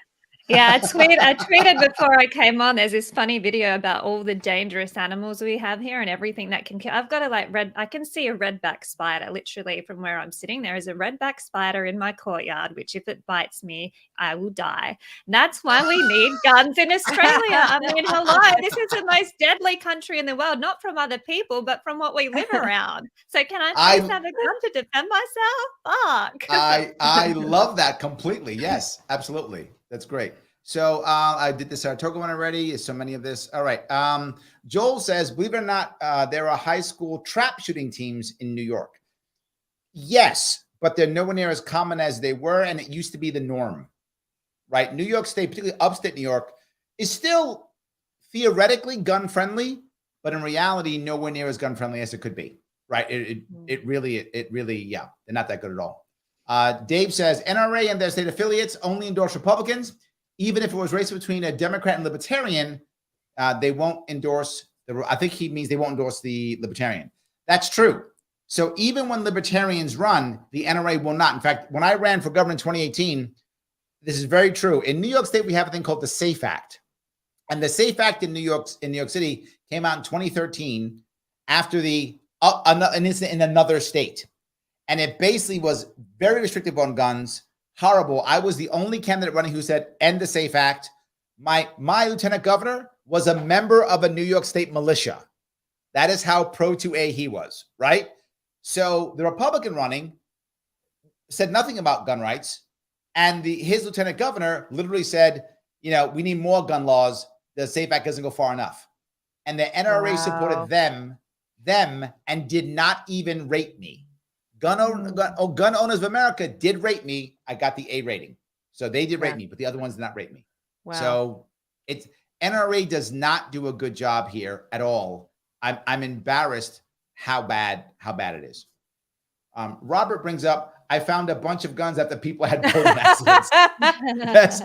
Yeah, I tweeted before I came on. There's this funny video about all the dangerous animals we have here and everything that can kill. I've got I can see a redback spider literally from where I'm sitting. There is a redback spider in my courtyard, which if it bites me, I will die. And that's why we need guns in Australia. I mean, hello, this is the most deadly country in the world, not from other people, but from what we live around. So can I please have a gun to defend myself? Fuck. I love that completely. Yes, absolutely. That's great. So I did the Saratoga one already. So many of this. All right. Joel says, believe it or not, there are high school trap shooting teams in New York. Yes, but they're nowhere near as common as they were. And it used to be the norm, right? New York State, particularly upstate New York, is still theoretically gun friendly, but in reality, nowhere near as gun friendly as it could be, right? It really, yeah, they're not that good at all. Dave says, NRA and their state affiliates only endorse Republicans. Even if it was race between a Democrat and Libertarian, they won't endorse I think he means they won't endorse the Libertarian. That's true. So even when Libertarians run, the NRA will not. In fact, when I ran for governor in 2018, this is very true. In New York State, we have a thing called the SAFE Act. And the SAFE Act in New York City came out in 2013 after an incident in another state. And it basically was very restrictive on guns. Horrible. I was the only candidate running who said, end the SAFE Act. My lieutenant governor was a member of a New York State militia. That is how pro 2A he was, right? So the Republican running said nothing about gun rights. And his lieutenant governor literally said, we need more gun laws. The SAFE Act doesn't go far enough. And the NRA supported them and did not even rate me. Gun Owners of America did rate me. I got the A rating. So they did rate me, but the other ones did not rate me. Wow. So NRA does not do a good job here at all. I'm embarrassed how bad it is. Robert brings up, I found a bunch of guns after people had boating accidents. Yes.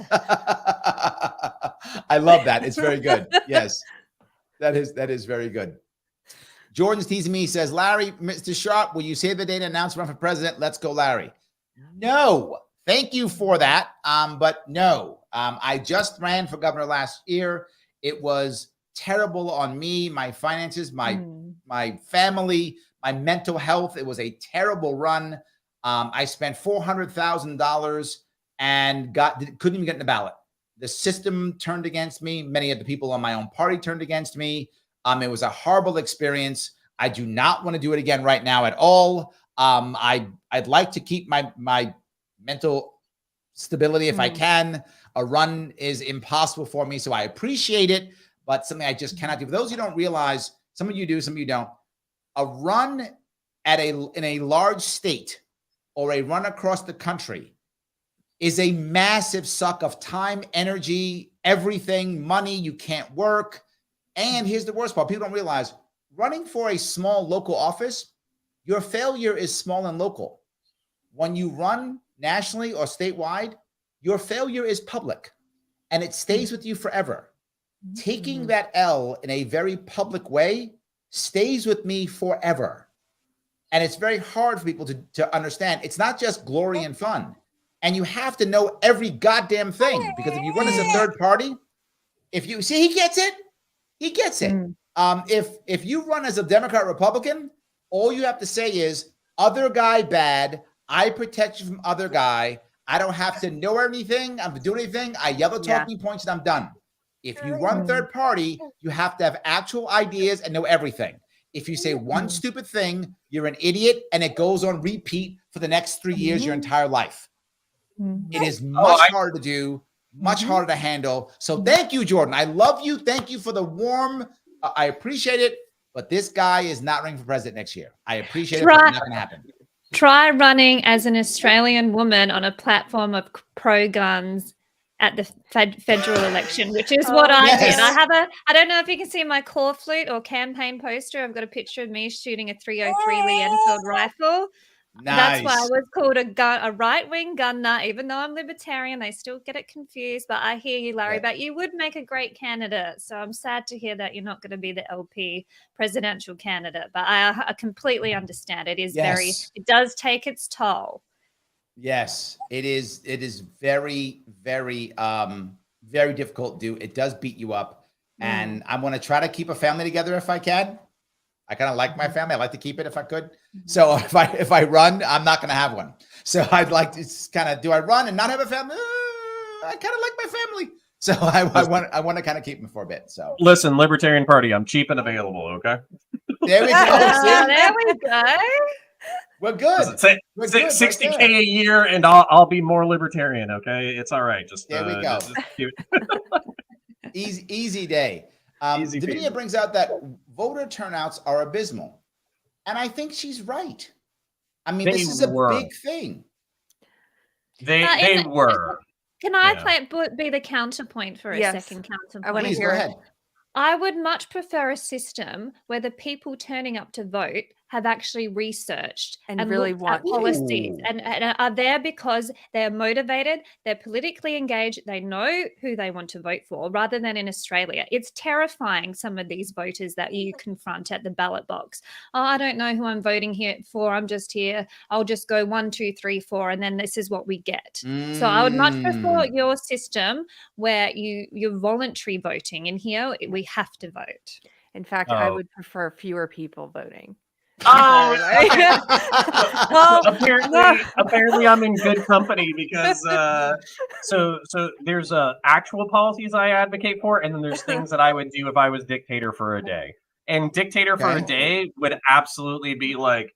I love that. It's very good. Yes. That is very good. Jordan's teasing me. He says, Larry, Mr. Sharpe, will you save the day to announce run for president? Let's go, Larry. No. Thank you for that. But no. I just ran for governor last year. It was terrible on me, my finances, my family, my mental health. It was a terrible run. I spent $400,000 and couldn't even get in the ballot. The system turned against me. Many of the people on my own party turned against me. It was a horrible experience. I do not want to do it again right now at all. I'd like to keep my mental stability if I can. A run is impossible for me, so I appreciate it, but something I just cannot do. For those who don't realize, some of you do, some of you don't. A run in a large state or a run across the country is a massive suck of time, energy, everything, money. You can't work. And here's the worst part. People don't realize running for a small local office, your failure is small and local. When you run nationally or statewide, your failure is public and it stays with you forever. Taking that L in a very public way stays with me forever. And it's very hard for people to understand. It's not just glory and fun. And you have to know every goddamn thing, because if you run as a third party, if you see, he gets it. He gets it. If you run as a Democrat Republican, all you have to say is other guy bad. I protect you from other guy. I don't have to know anything. I'm doing anything. I yell the talking points and I'm done. If you run third party, you have to have actual ideas and know everything. If you say one stupid thing, you're an idiot, and it goes on repeat for the next 3 years, your entire life. It is much harder to do, much harder to handle. So thank you, Jordan. I love you. Thank you for the warm. I appreciate it. But this guy is not running for president next year. I appreciate it, but it's not going to happen. Try running as an Australian woman on a platform of pro-guns at the federal election, which is what I did. I don't know if you can see my core flute or campaign poster. I've got a picture of me shooting a 303 Lee Enfield rifle. Nice. That's why I was called a right-wing gun nut, even though I'm libertarian. They still get it confused. But I hear you, Larry, but you would make a great candidate. So I'm sad to hear that you're not going to be the LP presidential candidate. But I completely understand. It is it does take its toll. Yes, it is. It is very, very very difficult to do. It does beat you up. And I want to try to keep a family together if I can. I kind of like my family. I like to keep it if I could. So if I run, I'm not going to have one. So I'd like to kind of, do I run and not have a family? I kind of like my family. So I want to kind of keep them for a bit. So listen, Libertarian Party, I'm cheap and available. Okay. There we go. There we go. We're good. We're good 60K right a year, and I'll be more libertarian. Okay, it's all right. Just there we go. Easy day. Davinia brings out that voter turnouts are abysmal, and I think she's right. I mean, this is a big thing. They were. Can I be the counterpoint for a second? Counterpoint. I want to hear go ahead. I would much prefer a system where the people turning up to vote have actually researched and really want policies and are there because they're motivated, they're politically engaged, they know who they want to vote for, rather than in Australia. It's terrifying, some of these voters that you confront at the ballot box. Oh, I don't know who I'm voting here for. I'm just here. I'll just go 1, 2, 3, 4, and then this is what we get. So I would much prefer your system where you're voluntary voting. In here, we have to vote. In fact, I would prefer fewer people voting. Oh, well, apparently I'm in good company because so there's actual policies I advocate for, and then there's things that I would do if I was dictator for a day. And dictator for a day would absolutely be like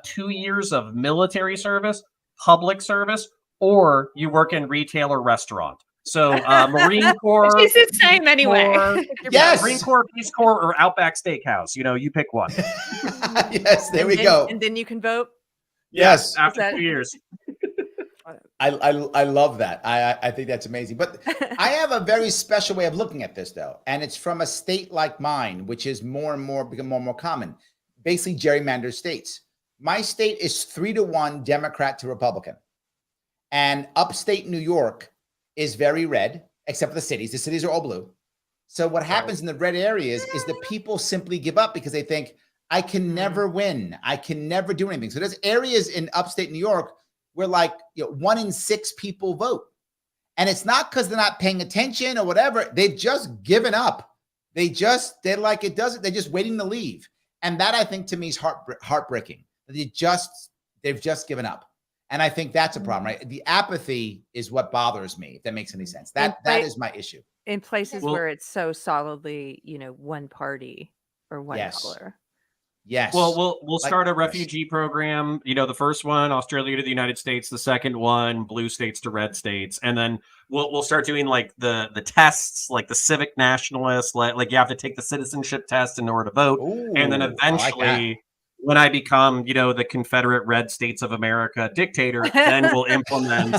2 years of military service, public service, or you work in retail or restaurant. So Marine Corps. It's the same anyway. Yes. Marine Corps, Peace Corps, or Outback Steakhouse. You pick one. Yes, there we go. And then you can vote. Yes. After 2 years. I love that. I think that's amazing. But I have a very special way of looking at this, though. And it's from a state like mine, which is more and more become more and more common. Basically, gerrymandered states. My state is 3-1 Democrat to Republican. And upstate New York is very red, except for the cities. The cities are all blue. So what happens in the red areas is the people simply give up because they think, I can never win. I can never do anything. So there's areas in upstate New York where 1 in 6 people vote. And it's not because they're not paying attention or whatever. They've just given up. They're like, it doesn't, they're just waiting to leave. And that, I think, to me is heartbreaking. They've just given up. And I think that's a problem, right? The apathy is what bothers me, if that makes any sense. That is my issue. In places where it's so solidly, one party or one color. Yes. Well, we'll start a refugee program. The first one, Australia to the United States. The second one, blue states to red states. And then we'll start doing like the tests, like the civic nationalists. Like you have to take the citizenship test in order to vote. Ooh, and then eventually, when I become, the Confederate Red States of America dictator, then we'll implement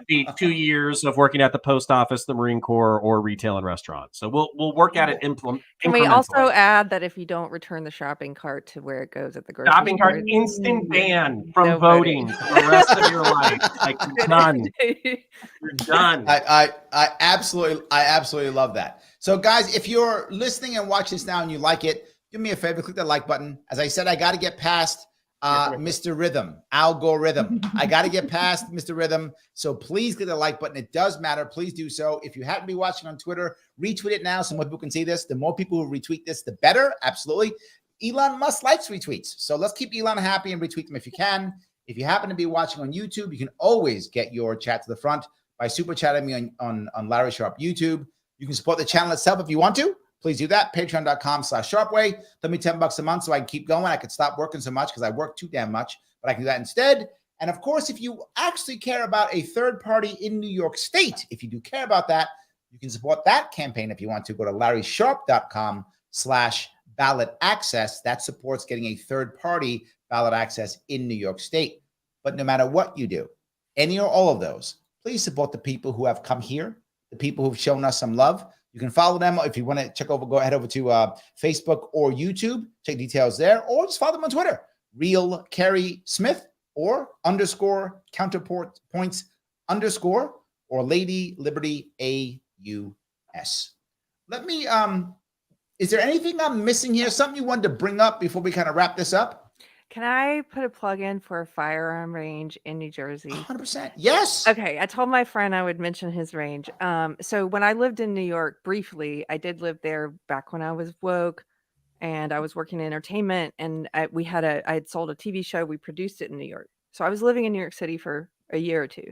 the 2 years of working at the post office, the Marine Corps, or retail and restaurants. So we'll work at it. Can we also add that if you don't return the shopping cart to where it goes at the grocery shopping store, cart, instant ban from voting for the rest of your life? Like, you're done. You're done. I absolutely love that. So guys, if you're listening and watching this now and you like it, do me a favor, click the like button. As I said, I got to get past Mr. Rhythm, algorithm. I got to get past Mr. Rhythm. So please click the like button. It does matter. Please do so. If you happen to be watching on Twitter, retweet it now so more people can see this. The more people who retweet this, the better. Absolutely. Elon Musk likes retweets. So let's keep Elon happy and retweet them if you can. If you happen to be watching on YouTube, you can always get your chat to the front by super chatting me on Larry Sharpe YouTube. You can support the channel itself if you want to. Please do that. Patreon.com/Sharpeway. Throw me $10 a month so I can keep going. I could stop working so much because I work too damn much, but I can do that instead. And of course, if you actually care about a third party in New York State, if you do care about that, you can support that campaign if you want to. Go to LarrySharpe.com/ballot access. That supports getting a third party ballot access in New York State. But no matter what you do, any or all of those, please support the people who have come here, the people who've shown us some love. You can follow them if you want to go ahead over to Facebook or YouTube, check details there, or just follow them on Twitter, Real Keri Smith or _Counterpoints_ or Lady Liberty AUS. Let me, is there anything I'm missing here? Something you wanted to bring up before we kind of wrap this up? Can I put a plug in for a firearm range in New Jersey? 100%. Yes. Okay, I told my friend I would mention his range. So when I lived in New York briefly, I did live there back when I was woke, and I was working in entertainment, and I had sold a TV show. We produced it in New York, so I was living in New York City for a year or two,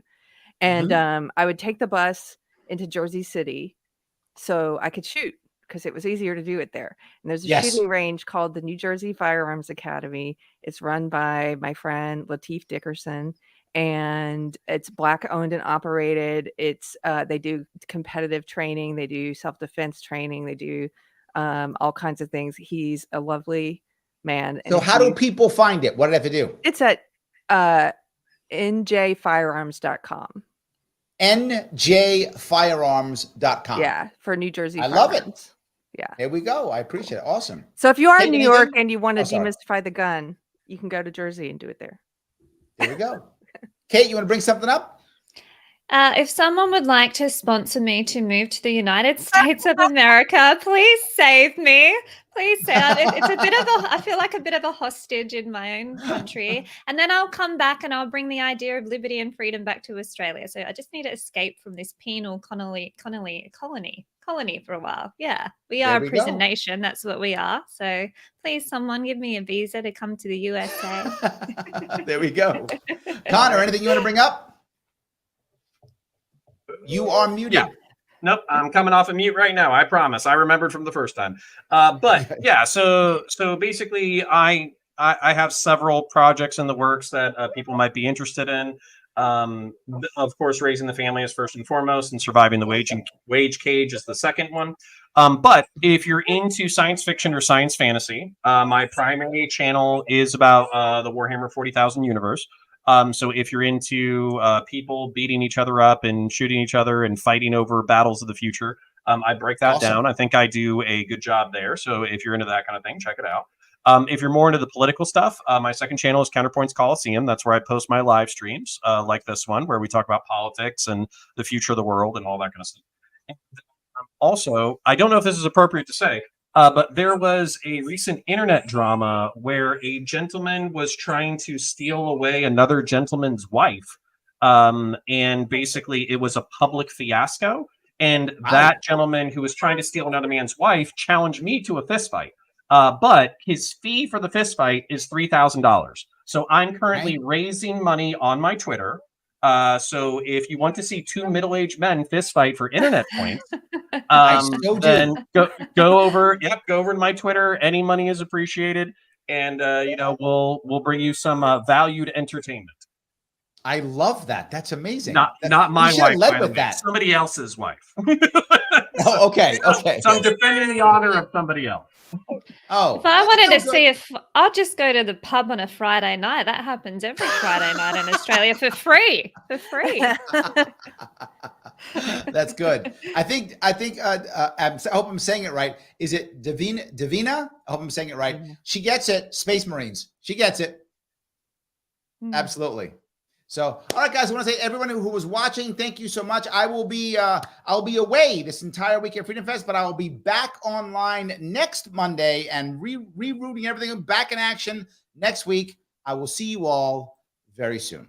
and I would take the bus into Jersey City so I could shoot because it was easier to do it there. And there's a shooting range called the New Jersey Firearms Academy. It's run by my friend Lateef Dickerson, and it's Black owned and operated. It's they do competitive training, they do self-defense training, they do all kinds of things. He's a lovely man. So how do people find it? What do they have to do? It's at njfirearms.com. njfirearms.com. Yeah, for New Jersey. I love it. Yeah. There we go. I appreciate it. Awesome. So if you are Kate, in New York anything? and you want to sorry. demystify the gun, you can go to Jersey and do it there. There we go. Kate, you want to bring something up? If someone would like to sponsor me to move to the United States of America, please save me. Please say it's a bit of I feel like a bit of a hostage in my own country. And then I'll come back and I'll bring the idea of liberty and freedom back to Australia. So I just need to escape from this penal colony for a while. Yeah, we are a prison nation. That's what we are. So please, someone give me a visa to come to the USA. There we go. Connor, anything you want to bring up? You are muted. Yeah. Nope, I'm coming off of mute right now. I promise. I remembered from the first time. But yeah, so basically, I have several projects in the works that people might be interested in. Of course, raising the family is first and foremost, and surviving the wage cage is the second one. But if you're into science fiction or science fantasy, my primary channel is about the Warhammer 40,000 universe. So if you're into people beating each other up and shooting each other and fighting over battles of the future, I break that down. I think I do a good job there. So if you're into that kind of thing, check it out. If you're more into the political stuff, my second channel is Counterpoints Coliseum. That's where I post my live streams like this one, where we talk about politics and the future of the world and all that kind of stuff. And, also, I don't know if this is appropriate to say, but there was a recent internet drama where a gentleman was trying to steal away another gentleman's wife. And basically it was a public fiasco. And that gentleman who was trying to steal another man's wife challenged me to a fist fight. But his fee for the fist fight is $3,000. So I'm currently raising money on my Twitter. So if you want to see two middle-aged men fist fight for internet points, then go over to my Twitter. Any money is appreciated, and we'll bring you some valued entertainment. I love that. That's amazing. Not my wife, led with that. Somebody else's wife. Oh, okay. So I'm defending the honor of somebody else. Oh, if I wanted to see I'll just go to the pub on a Friday night. That happens every Friday night in Australia for free. That's good. I think I hope I'm saying it right. Is it Davina? I hope I'm saying it right. She gets it. Space Marines. She gets it. Absolutely. So, all right, guys, I want to say everyone who was watching, thank you so much. I'll be away this entire week at Freedom Fest, but I will be back online next Monday and rerouting everything back in action next week. I will see you all very soon.